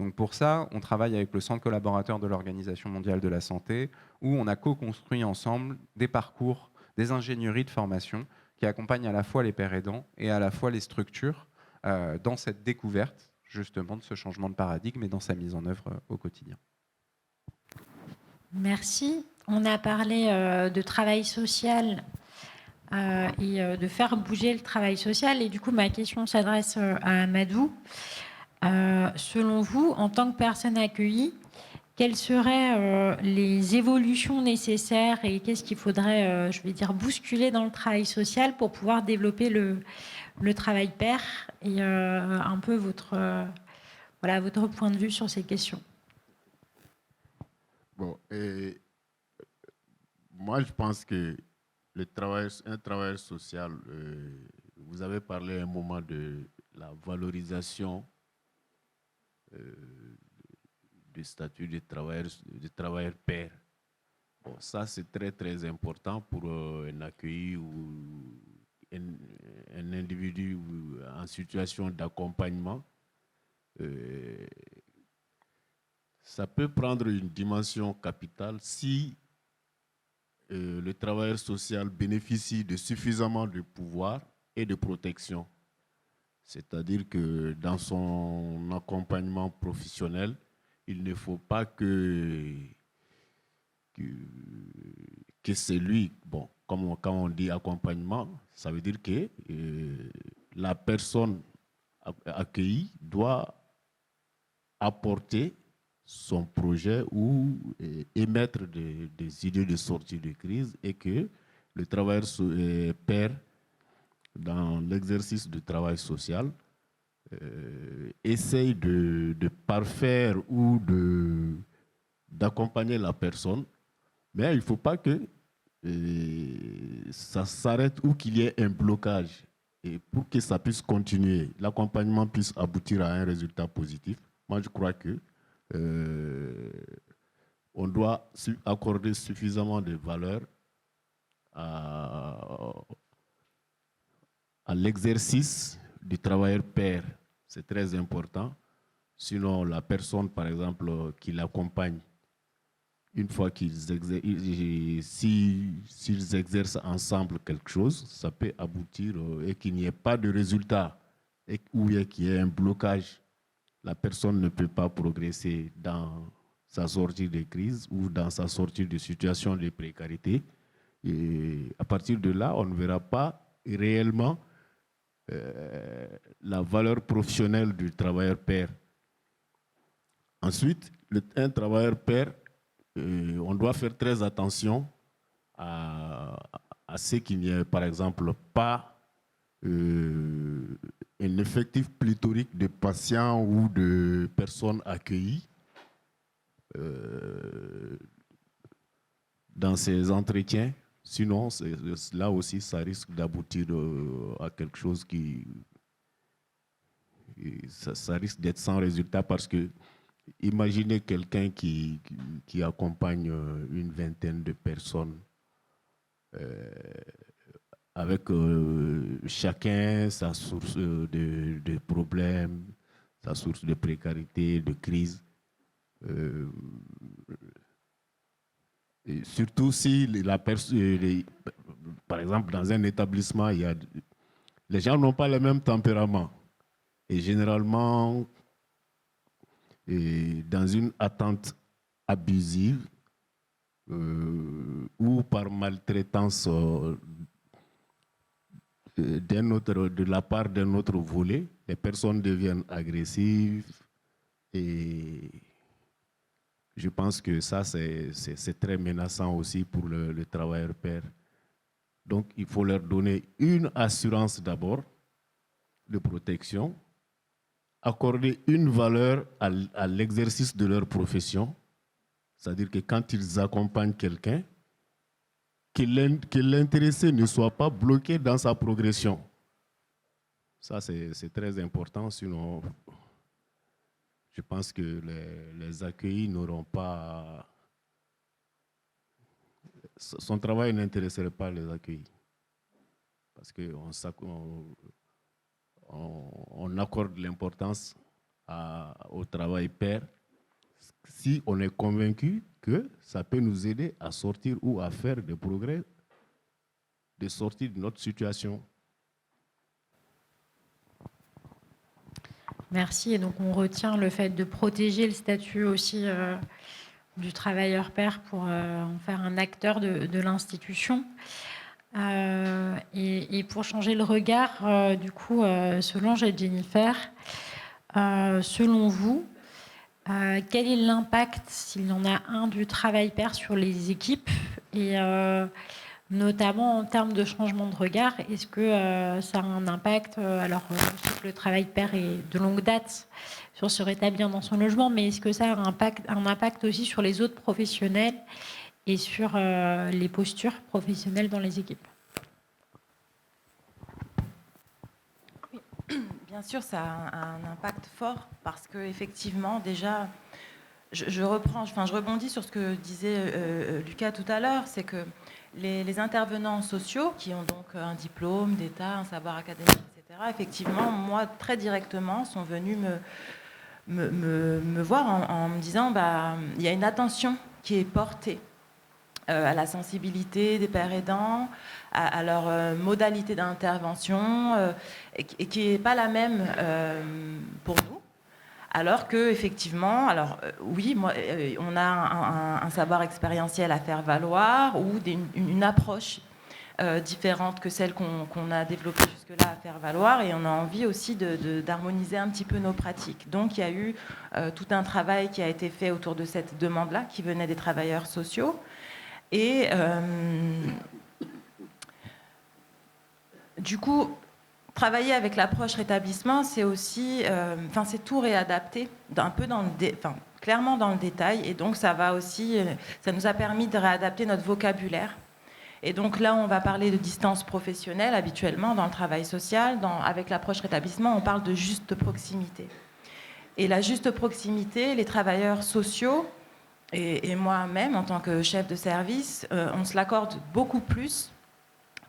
Donc pour ça, on travaille avec le Centre collaborateur de l'Organisation mondiale de la santé, où on a co-construit ensemble des parcours, des ingénieries de formation qui accompagnent à la fois les pairs aidants et à la fois les structures dans cette découverte justement de ce changement de paradigme et dans sa mise en œuvre au quotidien. Merci. On a parlé de travail social et de faire bouger le travail social. Et du coup, ma question s'adresse à Amadou. Selon vous, en tant que personne accueillie, quelles seraient les évolutions nécessaires et qu'est-ce qu'il faudrait, bousculer dans le travail social pour pouvoir développer le travail pair et un peu votre point de vue sur ces questions. Bon, moi je pense que un travail social, vous avez parlé un moment de la valorisation du statut de travailleur pair. Bon, ça c'est très très important pour un accueilli ou un individu en situation d'accompagnement. Ça peut prendre une dimension capitale si le travailleur social bénéficie de suffisamment de pouvoir et de protection. C'est-à-dire que dans son accompagnement professionnel, il ne faut pas que c'est lui, bon, quand on dit accompagnement, ça veut dire que la personne accueillie doit apporter son projet ou émettre des idées de sortie de crise et que le travailleur pair dans l'exercice du travail social essaye de parfaire ou d'accompagner la personne, mais il ne faut pas que ça s'arrête ou qu'il y ait un blocage. Et pour que ça puisse continuer, l'accompagnement puisse aboutir à un résultat positif, moi je crois que on doit accorder suffisamment de valeur à l'exercice du travailleur pair. C'est très important. Sinon, la personne, par exemple, qui l'accompagne une fois s'ils exercent ensemble quelque chose, ça peut aboutir et qu'il n'y ait pas de résultat ou qu'il y ait un blocage. La personne ne peut pas progresser dans sa sortie de crise ou dans sa sortie de situation de précarité. Et à partir de là, on ne verra pas réellement la valeur professionnelle du travailleur pair. Ensuite, un travailleur pair, on doit faire très attention à ce qu'il n'y ait, par exemple, pas un effectif pléthorique de patients ou de personnes accueillies dans ces entretiens. Sinon, là aussi, ça risque d'aboutir à quelque chose ça risque d'être sans résultat parce que imaginez quelqu'un qui accompagne une vingtaine de personnes avec chacun sa source de problèmes, sa source de précarité, de crise. Et surtout si par exemple, dans un établissement, les gens n'ont pas le même tempérament. Et généralement, dans une attente abusive ou par maltraitance de la part d'un autre volet, les personnes deviennent agressives et je pense que ça, c'est très menaçant aussi pour le travailleur pair. Donc, il faut leur donner une assurance d'abord de protection, accorder une valeur à l'exercice de leur profession, c'est-à-dire que quand ils accompagnent quelqu'un, que l'intéressé ne soit pas bloqué dans sa progression. Ça, c'est très important, sinon je pense que les accueillis n'auront pas... Son travail n'intéresserait pas les accueillis. Parce qu'on accorde l'importance au travail pair si on est convaincu que ça peut nous aider à sortir ou à faire des progrès de sortir de notre situation. Merci. Et donc, on retient le fait de protéger le statut aussi du travailleur pair pour en faire un acteur de l'institution. Et pour changer le regard, du coup, Solange et Jennifer, selon vous, quel est l'impact, s'il y en a un, du travail pair sur les équipes et notamment en termes de changement de regard? Est-ce que ça a un impact, alors le travail pair est de longue date sur se rétablir dans son logement, mais est-ce que ça a un impact aussi sur les autres professionnels et sur les postures professionnelles dans les équipes? Oui, bien sûr, ça a un impact fort parce que effectivement, déjà, je rebondis sur ce que disait Lucas tout à l'heure, c'est que les intervenants sociaux qui ont donc un diplôme d'État, un savoir académique, etc., effectivement, moi, très directement, sont venus me voir en me disant il y a une attention qui est portée à la sensibilité des pères aidants, à leur modalité d'intervention, et qui n'est pas la même pour nous. Alors qu'effectivement, oui, on a un savoir expérientiel à faire valoir ou une approche différente que celle qu'on a développée jusque-là à faire valoir, et on a envie aussi d'harmoniser un petit peu nos pratiques. Donc il y a eu tout un travail qui a été fait autour de cette demande-là, qui venait des travailleurs sociaux. Et du coup, travailler avec l'approche rétablissement, c'est aussi, c'est tout réadapter, un peu clairement dans le détail. Et donc, ça nous a permis de réadapter notre vocabulaire. Et donc là, on va parler de distance professionnelle. Habituellement, dans le travail social, avec l'approche rétablissement, on parle de juste proximité. Et la juste proximité, les travailleurs sociaux, et moi-même, en tant que chef de service, on se l'accorde beaucoup plus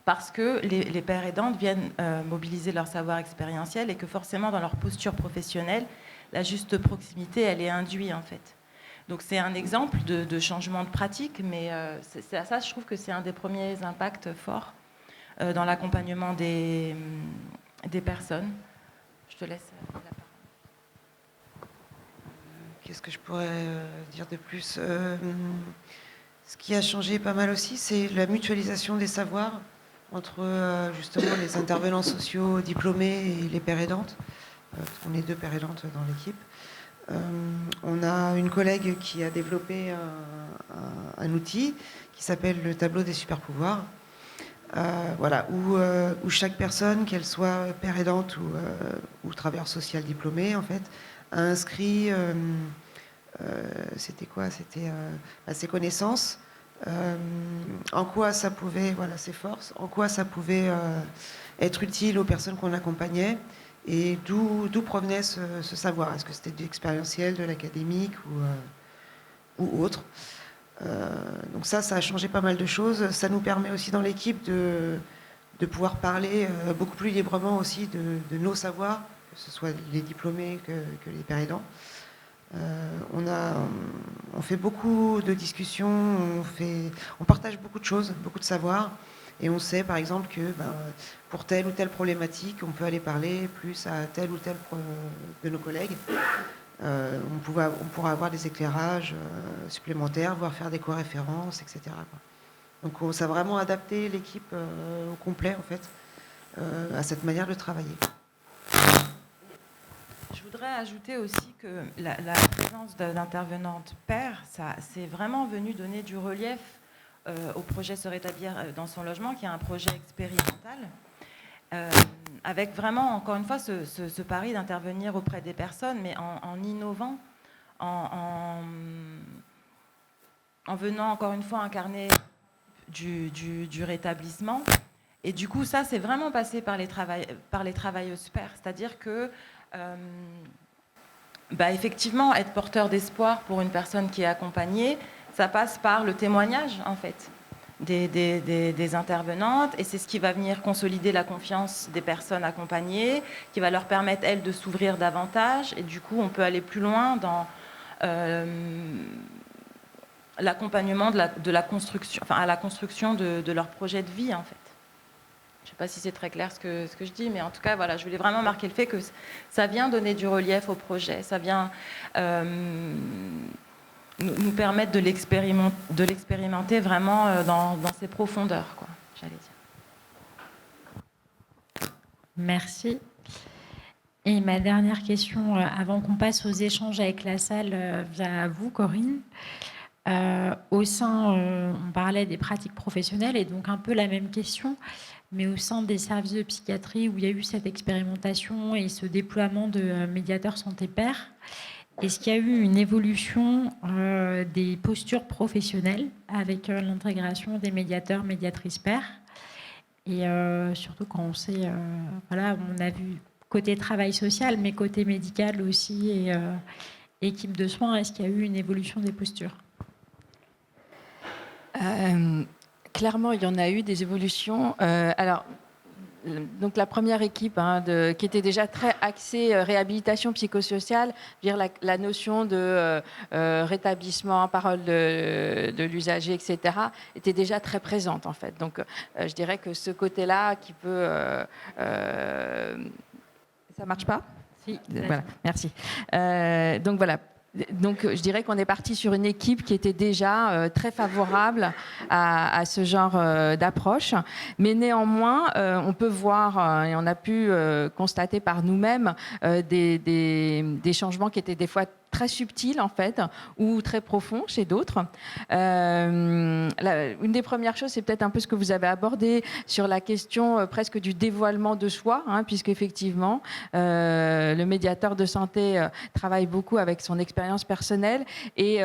parce que les pères aidants viennent mobiliser leur savoir expérientiel et que forcément, dans leur posture professionnelle, la juste proximité, elle est induite, en fait. Donc c'est un exemple de changement de pratique, mais ça, je trouve que c'est un des premiers impacts forts dans l'accompagnement des personnes. Je te laisse la parole. Qu'est-ce que je pourrais dire de plus? Ce qui a changé pas mal aussi, c'est la mutualisation des savoirs entre justement les intervenants sociaux diplômés et les pères aidantes. On est 2 pères aidantes dans l'équipe. On a une collègue qui a développé un outil qui s'appelle le tableau des super pouvoirs. Voilà, où chaque personne, qu'elle soit père aidante ou travailleur social diplômé, en fait, a inscrit, c'était quoi? C'était ses connaissances, en quoi ça pouvait, voilà, ses forces, en quoi ça pouvait être utile aux personnes qu'on accompagnait, et d'où provenait ce savoir. Est-ce que c'était de l'expérientiel, de l'académique ou autre? Donc ça a changé pas mal de choses. Ça nous permet aussi dans l'équipe de pouvoir parler beaucoup plus librement aussi de nos savoirs, que ce soit les diplômés que les pères aidants. On fait beaucoup de discussions, on partage beaucoup de choses, beaucoup de savoirs, et on sait par exemple que pour telle ou telle problématique, on peut aller parler plus à tel ou tel de nos collègues. On pourra avoir des éclairages supplémentaires, voire faire des co-références, etc. Donc ça a vraiment adapté l'équipe au complet, en fait, à cette manière de travailler. Je voudrais ajouter aussi que la présence d'intervenantes pairs, c'est vraiment venu donner du relief au projet Se rétablir dans son logement, qui est un projet expérimental, avec vraiment, encore une fois, ce pari d'intervenir auprès des personnes, mais en innovant, en venant, encore une fois, incarner du rétablissement. Et du coup, ça, c'est vraiment passé par les travailleuses pairs. C'est-à-dire que, effectivement, être porteur d'espoir pour une personne qui est accompagnée, ça passe par le témoignage, en fait, des intervenantes, et c'est ce qui va venir consolider la confiance des personnes accompagnées, qui va leur permettre, elles, de s'ouvrir davantage, et du coup, on peut aller plus loin dans l'accompagnement de la construction, enfin, à la construction de leur projet de vie, en fait. Je ne sais pas si c'est très clair ce que je dis, mais en tout cas, voilà, je voulais vraiment marquer le fait que ça vient donner du relief au projet, ça vient nous permettre de l'expérimenter vraiment dans ses profondeurs, quoi, j'allais dire. Merci. Et ma dernière question, avant qu'on passe aux échanges avec la salle, vient à vous, Corinne. Au sein, on parlait des pratiques professionnelles, et donc un peu la même question, mais au sein des services de psychiatrie où il y a eu cette expérimentation et ce déploiement de médiateurs santé-pairs, est-ce qu'il y a eu une évolution des postures professionnelles avec l'intégration des médiateurs, médiatrices pairs? Et surtout quand on sait, voilà, on a vu côté travail social, mais côté médical aussi, et équipe de soins, est-ce qu'il y a eu une évolution des postures? Clairement, il y en a eu des évolutions. Alors, donc la première équipe qui était déjà très axée réhabilitation psychosociale, la notion de rétablissement, parole de l'usager, etc., était déjà très présente en fait. Donc je dirais que ce côté-là qui peut... Ça marche pas? Si. Voilà, merci. Donc voilà. Donc, je dirais qu'on est parti sur une équipe qui était déjà très favorable à ce genre d'approche. Mais néanmoins, on peut voir, et on a pu constater par nous-mêmes, des changements qui étaient des fois très subtils en fait, ou très profonds chez d'autres. Une des premières choses, c'est peut-être un peu ce que vous avez abordé sur la question presque du dévoilement de soi, puisque effectivement, le médiateur de santé travaille beaucoup avec son expérience personnelle, et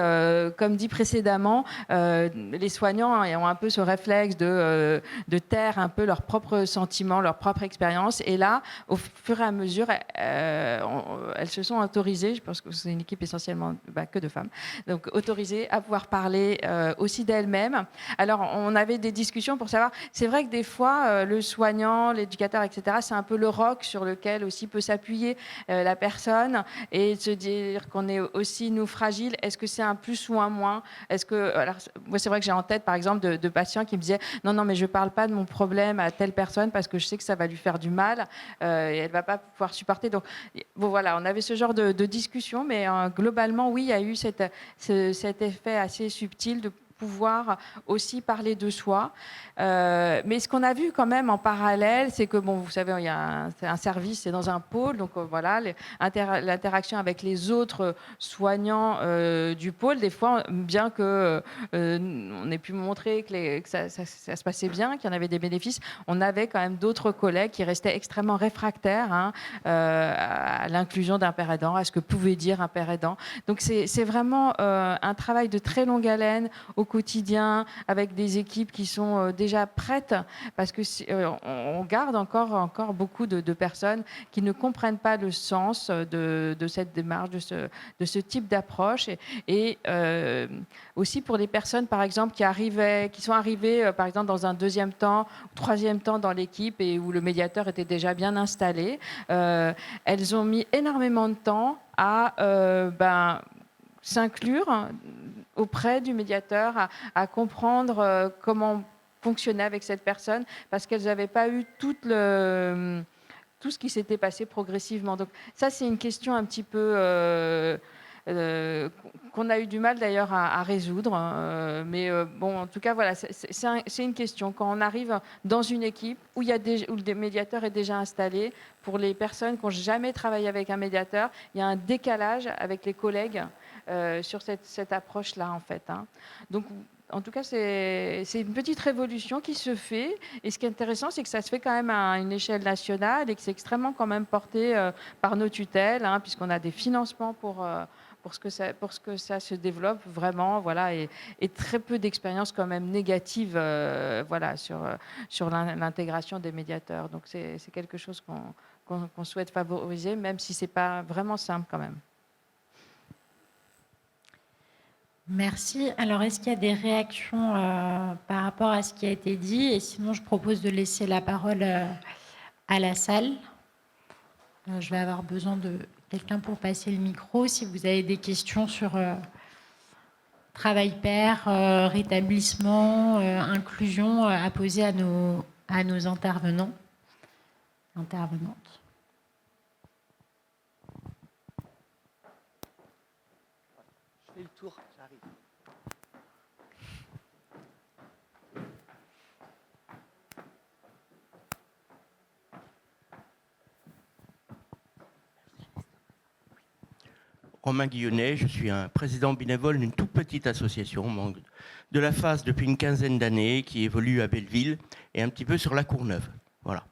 comme dit précédemment, les soignants ont un peu ce réflexe de taire un peu leurs propres sentiments, leurs propres expériences, et là, au fur et à mesure, elles se sont autorisées, je pense que c'est une équipe équipe essentiellement que de femmes, donc autorisées à pouvoir parler aussi d'elles-mêmes. Alors, on avait des discussions pour savoir, c'est vrai que des fois, le soignant, l'éducateur, etc., c'est un peu le roc sur lequel aussi peut s'appuyer la personne et se dire qu'on est aussi, nous, fragiles. Est-ce que c'est un plus ou un moins? Est-ce que, alors, moi, c'est vrai que j'ai en tête, par exemple, de patients qui me disaient non, mais je ne parle pas de mon problème à telle personne parce que je sais que ça va lui faire du mal et elle ne va pas pouvoir supporter. Donc, bon, voilà, on avait ce genre de discussion, mais globalement, oui, il y a eu cet effet assez subtil de pouvoir aussi parler de soi. Mais ce qu'on a vu quand même en parallèle, c'est que, bon, vous savez, il y a un service, c'est dans un pôle, donc voilà, l'interaction avec les autres soignants du pôle, des fois, bien que on ait pu montrer que ça se passait bien, qu'il y en avait des bénéfices, on avait quand même d'autres collègues qui restaient extrêmement réfractaires à l'inclusion d'un père aidant, à ce que pouvait dire un père aidant. Donc c'est vraiment un travail de très longue haleine au quotidien, avec des équipes qui sont déjà prêtes, parce que on garde encore beaucoup de personnes qui ne comprennent pas le sens de cette démarche, de ce type d'approche, et aussi pour les personnes, par exemple, qui sont arrivées, par exemple, dans un deuxième temps, troisième temps dans l'équipe, et où le médiateur était déjà bien installé, elles ont mis énormément de temps à s'inclure auprès du médiateur, à comprendre comment fonctionner avec cette personne, parce qu'elles n'avaient pas eu tout ce qui s'était passé progressivement. Donc ça, c'est une question un petit peu qu'on a eu du mal d'ailleurs à résoudre. Mais bon, en tout cas, voilà, c'est une question. Quand on arrive dans une équipe où le médiateur est déjà installé, pour les personnes qui n'ont jamais travaillé avec un médiateur, il y a un décalage avec les collègues sur cette approche-là, en fait. Donc, en tout cas, c'est une petite révolution qui se fait. Et ce qui est intéressant, c'est que ça se fait quand même à une échelle nationale et que c'est extrêmement quand même porté par nos tutelles, puisqu'on a des financements pour que ça se développe vraiment, voilà, et très peu d'expériences quand même négatives, voilà, sur l'intégration des médiateurs. Donc c'est quelque chose qu'on souhaite favoriser, même si c'est pas vraiment simple quand même. Merci. Alors, est-ce qu'il y a des réactions par rapport à ce qui a été dit? Et sinon, je propose de laisser la parole à la salle. Je vais avoir besoin de quelqu'un pour passer le micro. Si vous avez des questions sur travail pair, rétablissement, inclusion, à poser à nos intervenants, intervenantes. Je fais le tour, j'arrive. Romain Guillonnet, je suis un président bénévole d'une toute petite association de la FAS depuis une quinzaine d'années qui évolue à Belleville et un petit peu sur la Courneuve. Voilà.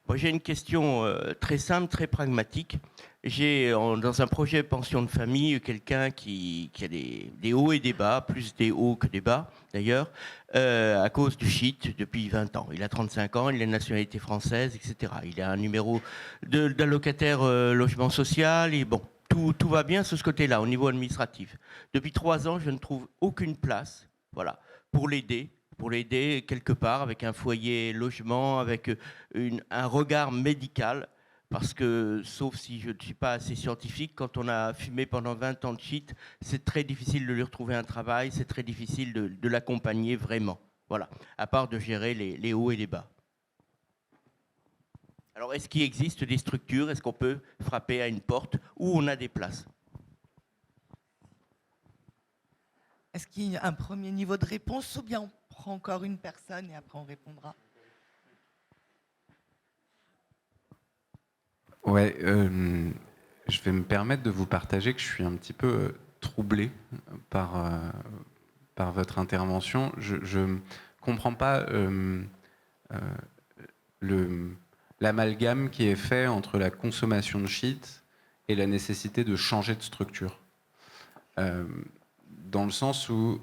Moi, j'ai une question très simple, très pragmatique. J'ai dans un projet pension de famille quelqu'un qui a des hauts et des bas, plus des hauts que des bas d'ailleurs, à cause du shit depuis 20 ans. Il a 35 ans, il a une nationalité française, etc. Il a un numéro d'allocataire logement social et bon. Tout va bien sur ce côté-là, au niveau administratif. Depuis 3 ans, je ne trouve aucune place, voilà, pour l'aider quelque part avec un foyer logement, avec un regard médical, parce que, sauf si je ne suis pas assez scientifique, quand on a fumé pendant 20 ans de shit, c'est très difficile de lui retrouver un travail, c'est très difficile de l'accompagner vraiment, voilà, à part de gérer les hauts et les bas. Alors, est-ce qu'il existe des structures? Est-ce qu'on peut frapper à une porte où on a des places? Est-ce qu'il y a un premier niveau de réponse ou bien on prend encore une personne et après on répondra? Ouais, je vais me permettre de vous partager que je suis un petit peu troublé par votre intervention. Je ne comprends pas l'amalgame qui est fait entre la consommation de shit et la nécessité de changer de structure. Dans le sens où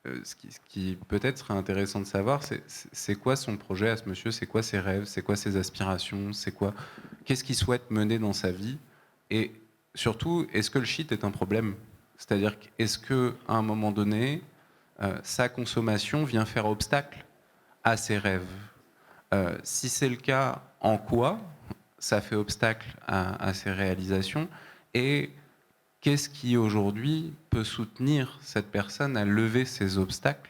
ce qui peut-être serait intéressant de savoir, c'est quoi son projet à ce monsieur, c'est quoi ses rêves, c'est quoi ses aspirations, qu'est-ce qu'il souhaite mener dans sa vie, et surtout, est-ce que le shit est un problème? C'est-à-dire, est-ce qu'à un moment donné, sa consommation vient faire obstacle à ses rêves? Si c'est le cas, en quoi ça fait obstacle à ses réalisations? Et qu'est-ce qui aujourd'hui peut soutenir cette personne à lever ces obstacles,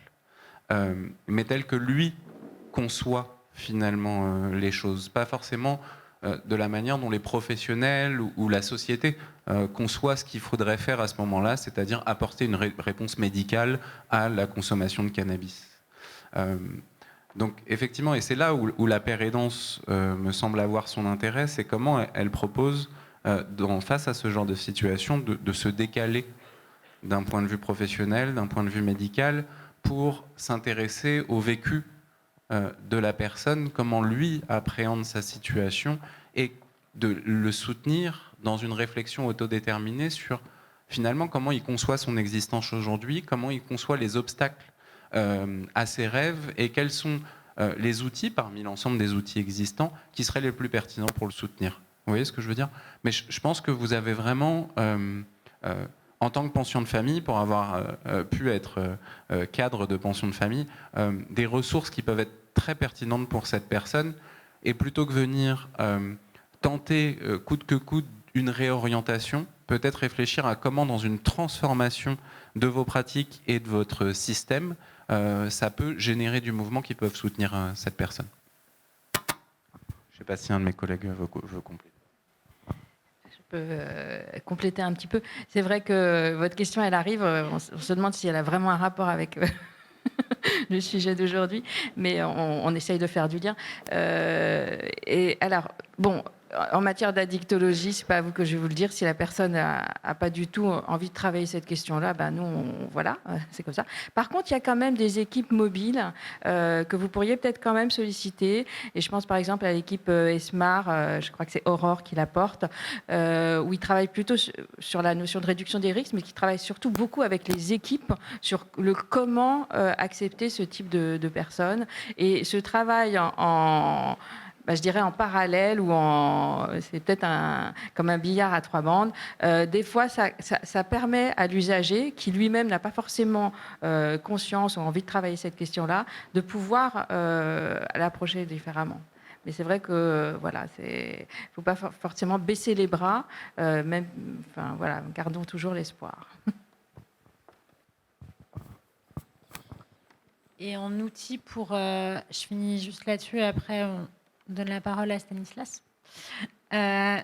mais tel que lui conçoit finalement les choses, pas forcément de la manière dont les professionnels ou la société conçoit ce qu'il faudrait faire à ce moment-là, c'est-à-dire apporter une réponse médicale à la consommation de cannabis. Donc effectivement, et c'est là où la pérédance me semble avoir son intérêt, c'est comment elle propose, face à ce genre de situation, de se décaler d'un point de vue professionnel, d'un point de vue médical, pour s'intéresser au vécu de la personne, comment lui appréhende sa situation, et de le soutenir dans une réflexion autodéterminée sur finalement comment il conçoit son existence aujourd'hui, comment il conçoit les obstacles à ses rêves, et quels sont les outils, parmi l'ensemble des outils existants, qui seraient les plus pertinents pour le soutenir. Vous voyez ce que je veux dire? Mais je pense que vous avez vraiment, en tant que pension de famille, pour avoir pu être cadre de pension de famille, des ressources qui peuvent être très pertinentes pour cette personne, et plutôt que venir tenter coûte que coûte une réorientation, peut-être réfléchir à comment, dans une transformation de vos pratiques et de votre système, ça peut générer du mouvement qui peuvent soutenir cette personne. Je ne sais pas si un de mes collègues veut compléter. Je peux compléter un petit peu. C'est vrai que votre question, elle arrive, on se demande si elle a vraiment un rapport avec le sujet d'aujourd'hui, mais on essaye de faire du lien. Et alors, bon, en matière d'addictologie, c'est pas à vous que je vais vous le dire. Si la personne a pas du tout envie de travailler cette question-là, ben nous, voilà, c'est comme ça. Par contre, il y a quand même des équipes mobiles que vous pourriez peut-être quand même solliciter. Et je pense par exemple à l'équipe ESMAR, je crois que c'est Aurore qui la porte, où ils travaillent plutôt sur la notion de réduction des risques, mais qui travaillent surtout beaucoup avec les équipes sur le comment accepter ce type de personnes. Et ce travail je dirais en parallèle, ou c'est peut-être comme un billard à 3 bandes. Des fois, ça permet à l'usager, qui lui-même n'a pas forcément conscience ou envie de travailler cette question-là, de pouvoir l'approcher différemment. Mais c'est vrai que voilà, faut pas forcément baisser les bras, voilà, gardons toujours l'espoir. Et en outil pour, je finis juste là-dessus, et après on donne la parole à Stanislas. En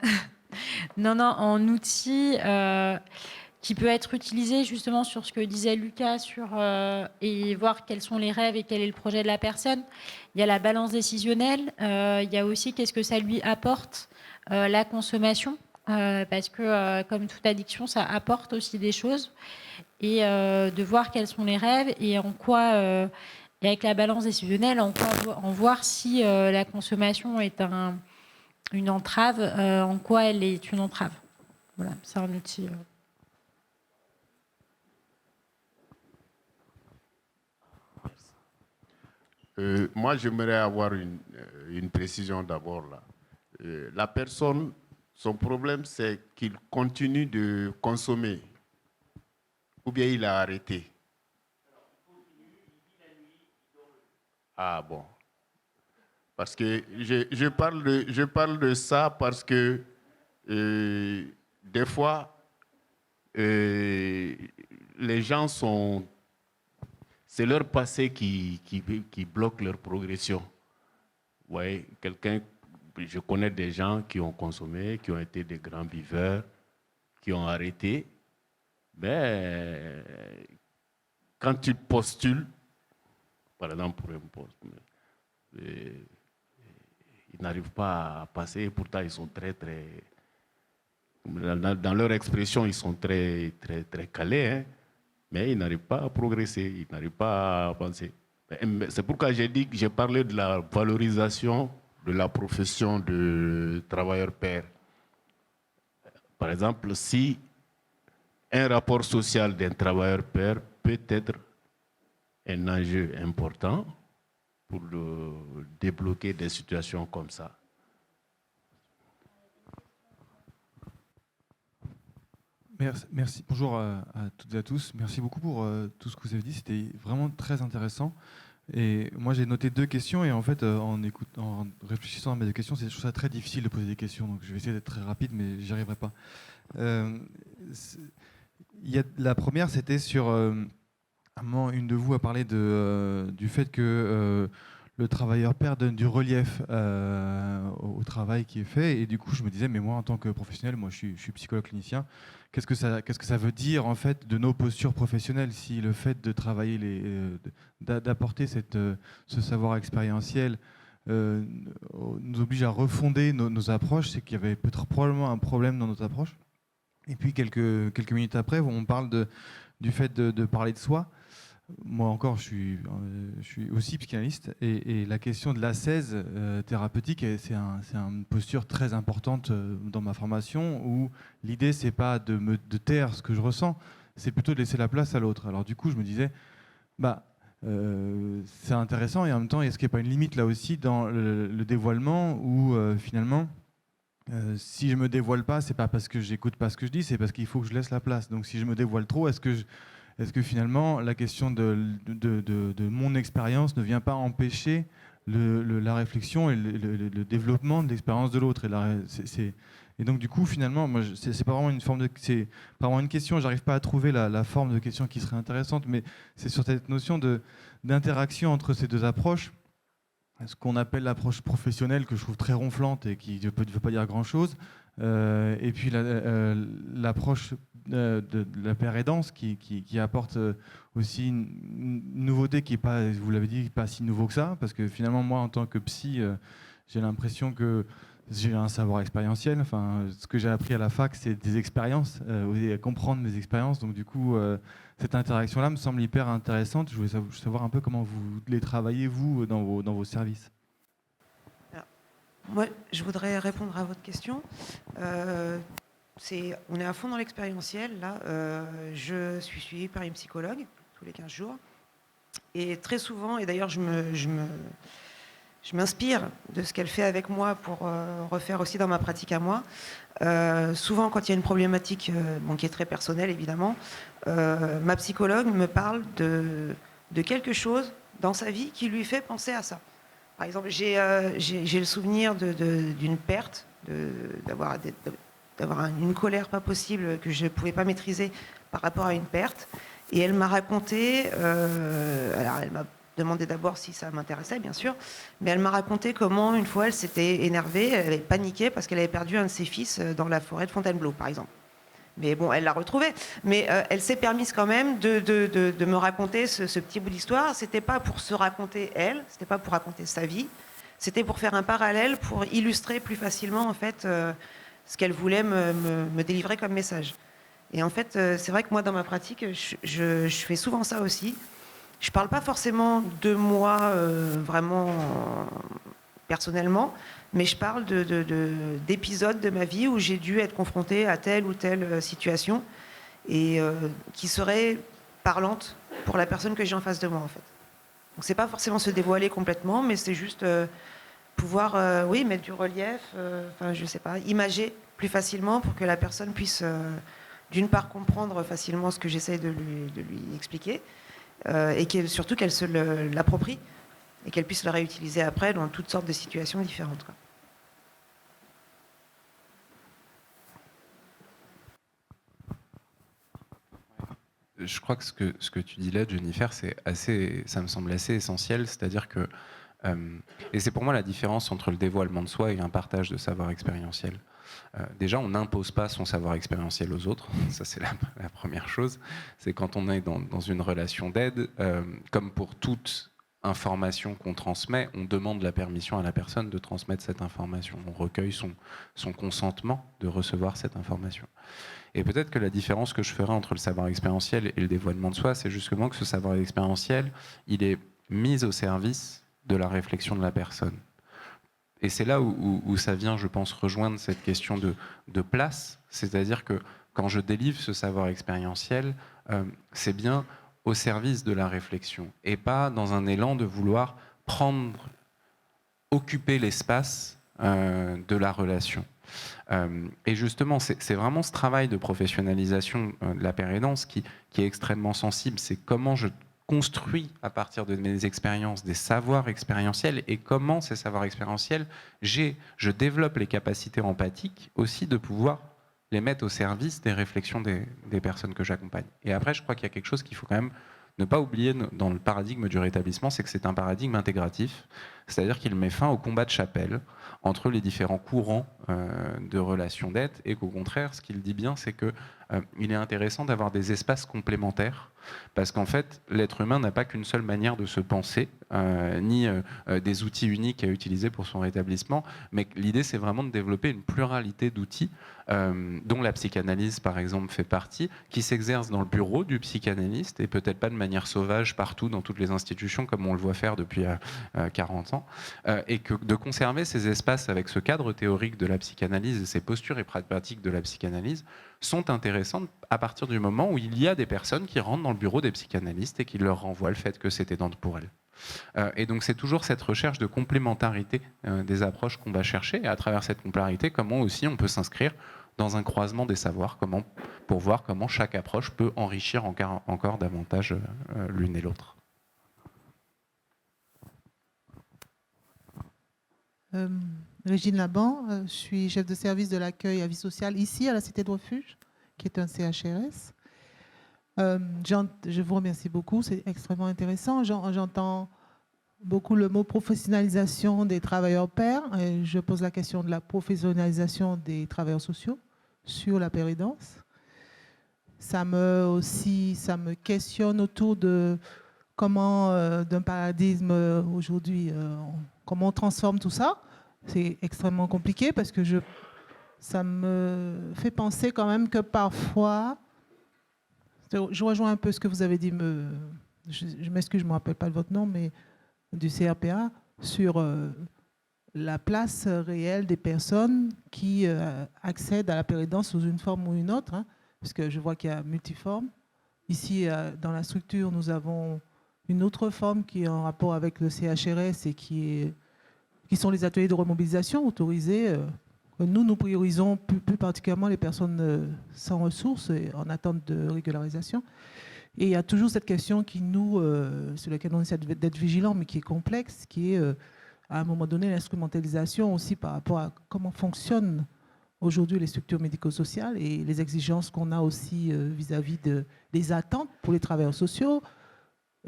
outil qui peut être utilisé justement sur ce que disait Lucas, et voir quels sont les rêves et quel est le projet de la personne. Il y a la balance décisionnelle, il y a aussi qu'est-ce que ça lui apporte, la consommation, parce que comme toute addiction, ça apporte aussi des choses, et de voir quels sont les rêves et en quoi... Et avec la balance décisionnelle, en voir si la consommation est une entrave, en quoi elle est une entrave. Voilà, c'est un outil. Moi, j'aimerais avoir une précision d'abord là. La personne, son problème, c'est qu'il continue de consommer, ou bien il a arrêté. Ah bon. Parce que je parle de ça parce que des fois, les gens c'est leur passé qui bloque leur progression. Ouais, je connais des gens qui ont consommé, qui ont été des grands buveurs, qui ont arrêté. Mais quand tu postules, par exemple pour un poste, ils n'arrivent pas à passer, et pourtant ils sont très, dans leur expression, ils sont très, très, très calés, hein, mais ils n'arrivent pas à progresser, ils n'arrivent pas à avancer. C'est pourquoi j'ai dit que j'ai parlé de la valorisation de la profession de travailleur pair. Par exemple, si un rapport social d'un travailleur pair peut être un enjeu important pour débloquer des situations comme ça. Merci. Bonjour à toutes et à tous. Merci beaucoup pour tout ce que vous avez dit. C'était vraiment très intéressant. Et moi, j'ai noté 2 questions. Et en fait, en réfléchissant à mes 2 questions, je trouve ça très difficile de poser des questions. Donc, je vais essayer d'être très rapide, mais j'y arriverai pas. La première, c'était sur... à un moment, une de vous a parlé du fait que le travailleur père donne du relief au travail qui est fait. Et du coup, je me disais, mais moi, en tant que professionnel, moi, je suis psychologue clinicien, qu'est-ce que ça veut dire, en fait, de nos postures professionnelles, si le fait de travailler, d'apporter ce savoir expérientiel nous oblige à refonder nos approches, c'est qu'il y avait peut-être probablement un problème dans notre approche. Et puis, quelques minutes après, on parle du fait de parler de soi. Moi encore, je suis aussi psychanalyste et la question de l'ascèse thérapeutique, c'est une posture très importante dans ma formation où l'idée, c'est pas de taire ce que je ressens, c'est plutôt de laisser la place à l'autre. Alors du coup, je me disais, c'est intéressant et en même temps, est-ce qu'il n'y a pas une limite là aussi dans le dévoilement où finalement, si je me dévoile pas, c'est pas parce que j'écoute pas ce que je dis, c'est parce qu'il faut que je laisse la place. Donc si je me dévoile trop, est-ce que finalement la question de mon expérience ne vient pas empêcher la réflexion et le développement de l'expérience de l'autre et donc du coup finalement moi c'est pas vraiment c'est pas vraiment une question, j'arrive pas à trouver la forme de question qui serait intéressante, mais c'est sur cette notion d'interaction entre ces 2 approches, ce qu'on appelle l'approche professionnelle que je trouve très ronflante et qui ne veut pas dire grand chose, et puis l'approche de la paire aidance qui apporte aussi une nouveauté qui est pas, vous l'avez dit, pas si nouveau que ça, parce que finalement moi en tant que psy, j'ai l'impression que j'ai un savoir expérientiel. Enfin, ce que j'ai appris à la fac, c'est des expériences, à comprendre mes expériences. Donc du coup, cette interaction-là me semble hyper intéressante. Je voulais savoir un peu comment vous les travaillez, vous, dans vos services. Alors, moi, je voudrais répondre à votre question. On est à fond dans l'expérientiel. Là, je suis suivie par une psychologue tous les 15 jours. Et très souvent, et d'ailleurs, je m'inspire de ce qu'elle fait avec moi pour refaire aussi dans ma pratique à moi. Souvent, quand il y a une problématique qui est très personnelle, évidemment, ma psychologue me parle de quelque chose dans sa vie qui lui fait penser à ça. Par exemple, j'ai le souvenir d'une perte, d'avoir une colère pas possible que je ne pouvais pas maîtriser par rapport à une perte. Et elle m'a raconté, alors elle m'a demandé d'abord si ça m'intéressait, bien sûr, mais elle m'a raconté comment, une fois, elle s'était énervée, elle avait paniqué parce qu'elle avait perdu un de ses fils dans la forêt de Fontainebleau, par exemple. Mais bon, elle l'a retrouvé. Mais elle s'est permise quand même de me raconter ce petit bout d'histoire. C'était pas pour se raconter elle, c'était pas pour raconter sa vie, c'était pour faire un parallèle, pour illustrer plus facilement, en fait, ce qu'elle voulait me délivrer comme message. Et en fait, c'est vrai que moi, dans ma pratique, je fais souvent ça aussi. Je ne parle pas forcément de moi vraiment personnellement, mais je parle d'épisodes de ma vie où j'ai dû être confrontée à telle ou telle situation et qui serait parlante pour la personne que j'ai en face de moi, en fait. Donc c'est pas forcément se dévoiler complètement, mais c'est juste pouvoir, mettre du relief, je sais pas, imager plus facilement pour que la personne puisse, d'une part, comprendre facilement ce que j'essaie de lui expliquer, et surtout qu'elle se l'approprie et qu'elle puisse le réutiliser après dans toutes sortes de situations différentes, quoi. Je crois que ce que tu dis là, Jennifer, ça me semble assez essentiel, c'est-à-dire que et c'est pour moi la différence entre le dévoilement de soi et un partage de savoir expérientiel. Déjà, on n'impose pas son savoir expérientiel aux autres, ça c'est la première chose. C'est quand on est dans une relation d'aide, comme pour toute information qu'on transmet, on demande la permission à la personne de transmettre cette information. On recueille son consentement de recevoir cette information. Et peut-être que la différence que je ferai entre le savoir expérientiel et le dévoilement de soi, c'est justement que ce savoir expérientiel, il est mis au service de la réflexion de la personne. Et c'est là où ça vient, je pense, rejoindre cette question de place. C'est-à-dire que quand je délivre ce savoir expérientiel, c'est bien au service de la réflexion et pas dans un élan de vouloir occuper l'espace de la relation. Et justement, c'est vraiment ce travail de professionnalisation de la paire aidance qui est extrêmement sensible. C'est comment je construis à partir de mes expériences des savoirs expérientiels et comment ces savoirs expérientiels, je développe les capacités empathiques aussi de pouvoir les mettre au service des réflexions des personnes que j'accompagne. Et après, je crois qu'il y a quelque chose qu'il faut quand même ne pas oublier dans le paradigme du rétablissement, c'est que c'est un paradigme intégratif, c'est-à-dire qu'il met fin au combat de chapelle entre les différents courants de relations d'aide, et qu'au contraire, ce qu'il dit bien, c'est qu'il est intéressant d'avoir des espaces complémentaires, parce qu'en fait, l'être humain n'a pas qu'une seule manière de se penser, ni des outils uniques à utiliser pour son rétablissement, mais l'idée, c'est vraiment de développer une pluralité d'outils, dont la psychanalyse, par exemple, fait partie, qui s'exerce dans le bureau du psychanalyste, et peut-être pas de manière sauvage partout dans toutes les institutions, comme on le voit faire depuis 40 ans, et que de conserver ces espaces avec ce cadre théorique de la psychanalyse et ces postures et pratiques de la psychanalyse sont intéressantes à partir du moment où il y a des personnes qui rentrent dans le bureau des psychanalystes et qui leur renvoient le fait que c'est aidant pour elles. Et donc c'est toujours cette recherche de complémentarité des approches qu'on va chercher, et à travers cette complémentarité, comment aussi on peut s'inscrire dans un croisement des savoirs, pour voir comment chaque approche peut enrichir encore davantage l'une et l'autre. Régine Laban, je suis chef de service de l'accueil à vie sociale ici à la Cité de Refuge, qui est un CHRS. Je vous remercie beaucoup, c'est extrêmement intéressant. J'entends beaucoup le mot professionnalisation des travailleurs pairs. Et je pose la question de la professionnalisation des travailleurs sociaux sur la paire aidance. Ça me questionne autour de comment, d'un paradigme aujourd'hui, comment on transforme tout ça. C'est extrêmement compliqué parce que ça me fait penser quand même que parfois, je rejoins un peu ce que vous avez dit, je m'excuse, je ne me rappelle pas de votre nom, mais du CRPA, sur la place réelle des personnes qui accèdent à la paire aidance sous une forme ou une autre, hein, parce que je vois qu'il y a multiforme. Ici, dans la structure, nous avons une autre forme qui est en rapport avec le CHRS et qui sont les ateliers de remobilisation autorisés. Nous priorisons plus particulièrement les personnes sans ressources et en attente de régularisation. Et il y a toujours cette question sur laquelle on essaie d'être vigilant, mais qui est complexe, qui est à un moment donné l'instrumentalisation aussi par rapport à comment fonctionnent aujourd'hui les structures médico-sociales et les exigences qu'on a aussi vis-à-vis des attentes pour les travailleurs sociaux.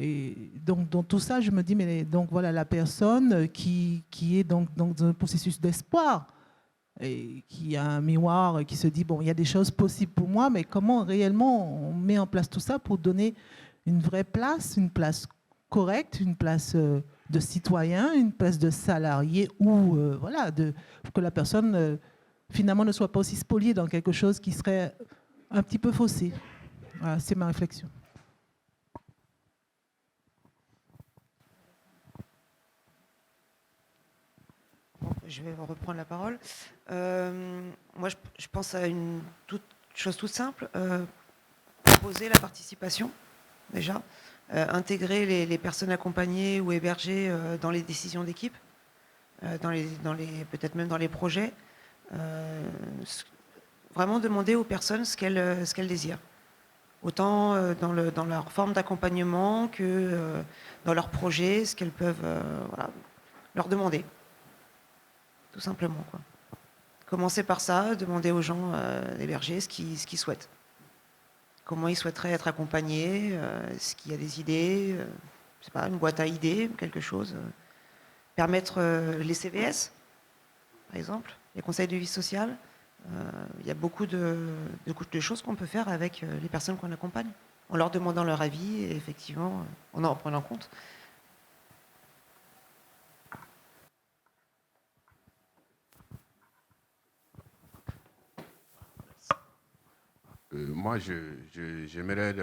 Et donc, dans tout ça, je me dis, mais donc voilà la personne qui est donc dans un processus d'espoir et qui a un miroir, qui se dit, bon, il y a des choses possibles pour moi, mais comment réellement on met en place tout ça pour donner une vraie place, une place correcte, une place de citoyen, une place de salarié, ou voilà, que la personne finalement ne soit pas aussi spoliée dans quelque chose qui serait un petit peu faussé. Voilà, c'est ma réflexion. Je vais reprendre la parole. Moi, je pense à une chose toute simple. Proposer la participation, déjà. Intégrer les personnes accompagnées ou hébergées dans les décisions d'équipe, peut-être même dans les projets. Vraiment demander aux personnes ce qu'elles désirent. Autant dans leur forme d'accompagnement que dans leur projet, ce qu'elles peuvent leur demander. Tout simplement, quoi. Commencer par ça, demander aux gens hébergés ce qu'ils souhaitent. Comment ils souhaiteraient être accompagnés, est-ce qu'il y a des idées, je sais pas, une boîte à idées, quelque chose. Permettre les CVS, par exemple, les conseils de vie sociale. Il y a beaucoup de choses qu'on peut faire avec les personnes qu'on accompagne, en leur demandant leur avis et effectivement, en prenant compte. Moi, j'aimerais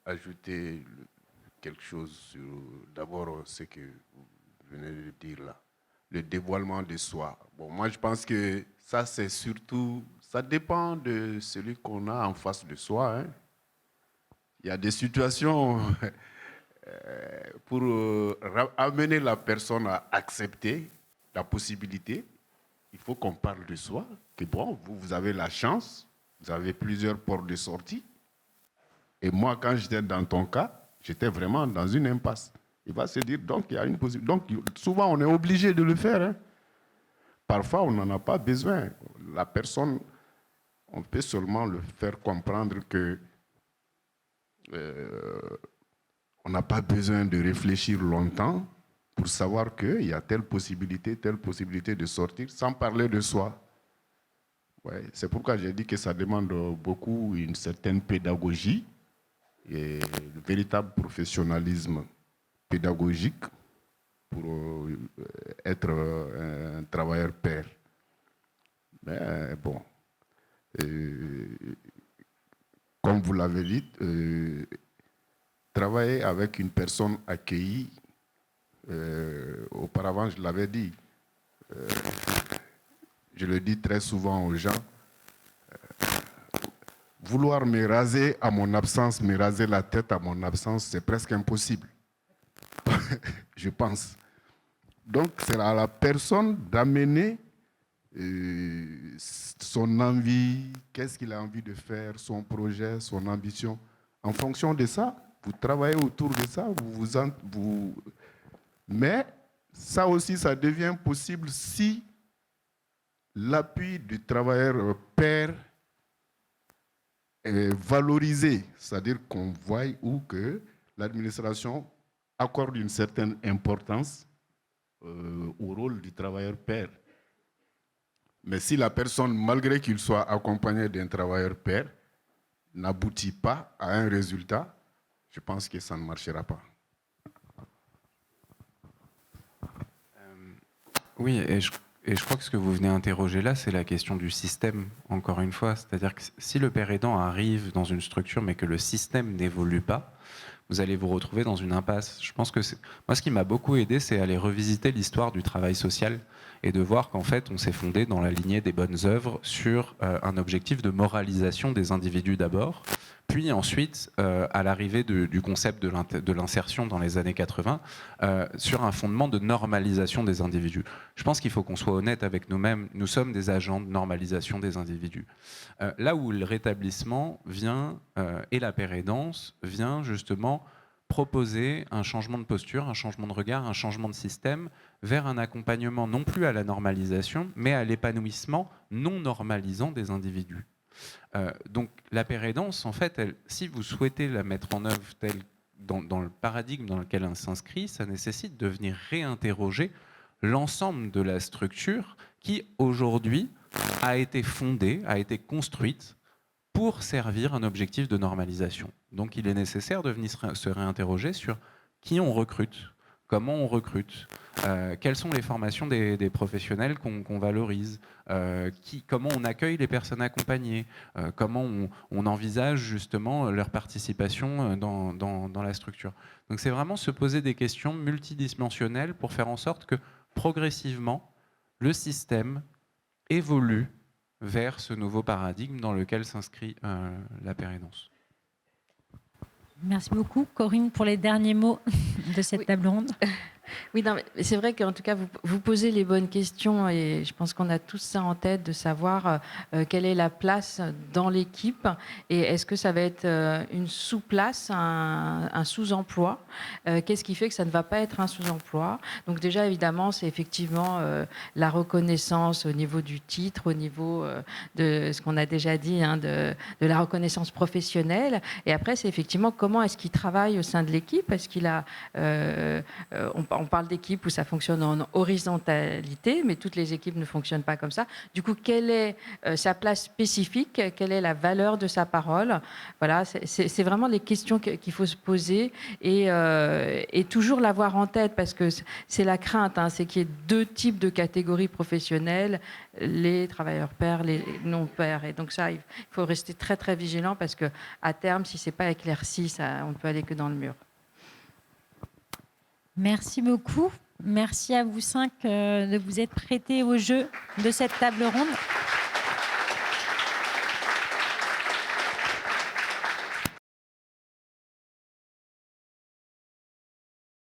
ajouter quelque chose sur, d'abord, ce que vous venez de dire là, le dévoilement de soi. Bon, moi, je pense que ça, c'est surtout, ça dépend de celui qu'on a en face de soi. Hein. Il y a des situations pour amener la personne à accepter la possibilité il faut qu'on parle de soi, que bon, vous avez la chance, vous avez plusieurs portes de sortie. Et moi, quand j'étais dans ton cas, j'étais vraiment dans une impasse. Il va se dire, donc, il y a une possibilité. Donc, souvent, on est obligé de le faire. Hein. Parfois, on n'en a pas besoin. La personne, on peut seulement le faire comprendre que on n'a pas besoin de réfléchir longtemps pour savoir qu'il y a telle possibilité de sortir, sans parler de soi. Ouais, c'est pourquoi j'ai dit que ça demande beaucoup une certaine pédagogie et le véritable professionnalisme pédagogique pour être un travailleur pair. Mais bon, comme vous l'avez dit, travailler avec une personne accueillie, auparavant je l'avais dit, je le dis très souvent aux gens, vouloir me raser à mon absence, me raser la tête à mon absence, c'est presque impossible, je pense. Donc c'est à la personne d'amener son envie, qu'est-ce qu'il a envie de faire, son projet, son ambition. En fonction de ça, vous travaillez autour de ça, mais ça aussi, ça devient possible si l'appui du travailleur pair est valorisé, c'est-à-dire qu'on voit où que l'administration accorde une certaine importance au rôle du travailleur pair. Mais si la personne, malgré qu'il soit accompagné d'un travailleur pair, n'aboutit pas à un résultat, je pense que ça ne marchera pas. Oui, et je crois que ce que vous venez interroger là, c'est la question du système, encore une fois. C'est-à-dire que si le père aidant arrive dans une structure, mais que le système n'évolue pas, vous allez vous retrouver dans une impasse. Je pense que moi, ce qui m'a beaucoup aidé, c'est aller revisiter l'histoire du travail social et de voir qu'en fait, on s'est fondé dans la lignée des bonnes œuvres sur un objectif de moralisation des individus d'abord, puis ensuite, à l'arrivée du concept de l'insertion dans les années 80, sur un fondement de normalisation des individus. Je pense qu'il faut qu'on soit honnête avec nous-mêmes. Nous sommes des agents de normalisation des individus. Là où le rétablissement vient, et la pérédance vient justement proposer un changement de posture, un changement de regard, un changement de système vers un accompagnement non plus à la normalisation, mais à l'épanouissement non normalisant des individus. Donc la pérédance, en fait, si vous souhaitez la mettre en œuvre telle dans le paradigme dans lequel elle s'inscrit, ça nécessite de venir réinterroger l'ensemble de la structure qui, aujourd'hui, a été fondée, a été construite pour servir un objectif de normalisation. Donc il est nécessaire de venir se réinterroger sur qui on recrute, comment on recrute, quelles sont les formations des professionnels qu'on valorise, comment on accueille les personnes accompagnées, comment on envisage justement leur participation dans la structure. Donc c'est vraiment se poser des questions multidimensionnelles pour faire en sorte que progressivement, le système évolue vers ce nouveau paradigme dans lequel s'inscrit la pérédance. Merci beaucoup, Corinne, pour les derniers mots de cette table ronde. Oui, c'est vrai qu'en tout cas, vous posez les bonnes questions et je pense qu'on a tous ça en tête de savoir quelle est la place dans l'équipe et est-ce que ça va être une sous-place, un sous-emploi. Qu'est-ce qui fait que ça ne va pas être un sous-emploi? Donc déjà, évidemment, c'est effectivement la reconnaissance au niveau du titre, au niveau de ce qu'on a déjà dit, hein, de la reconnaissance professionnelle. Et après, c'est effectivement comment est-ce qu'il travaille au sein de l'équipe. Est-ce qu'il a... on parle d'équipe où ça fonctionne en horizontalité, mais toutes les équipes ne fonctionnent pas comme ça. Du coup, quelle est sa place spécifique? Quelle est la valeur de sa parole? Voilà, c'est vraiment les questions qu'il faut se poser et toujours l'avoir en tête parce que c'est la crainte, hein, c'est qu'il y ait deux types de catégories professionnelles, les travailleurs pairs, les non-pairs. Et donc ça, il faut rester très très vigilant parce que à terme, si c'est pas éclairci, ça, on peut aller que dans le mur. Merci beaucoup. Merci à vous cinq de vous être prêtés au jeu de cette table ronde.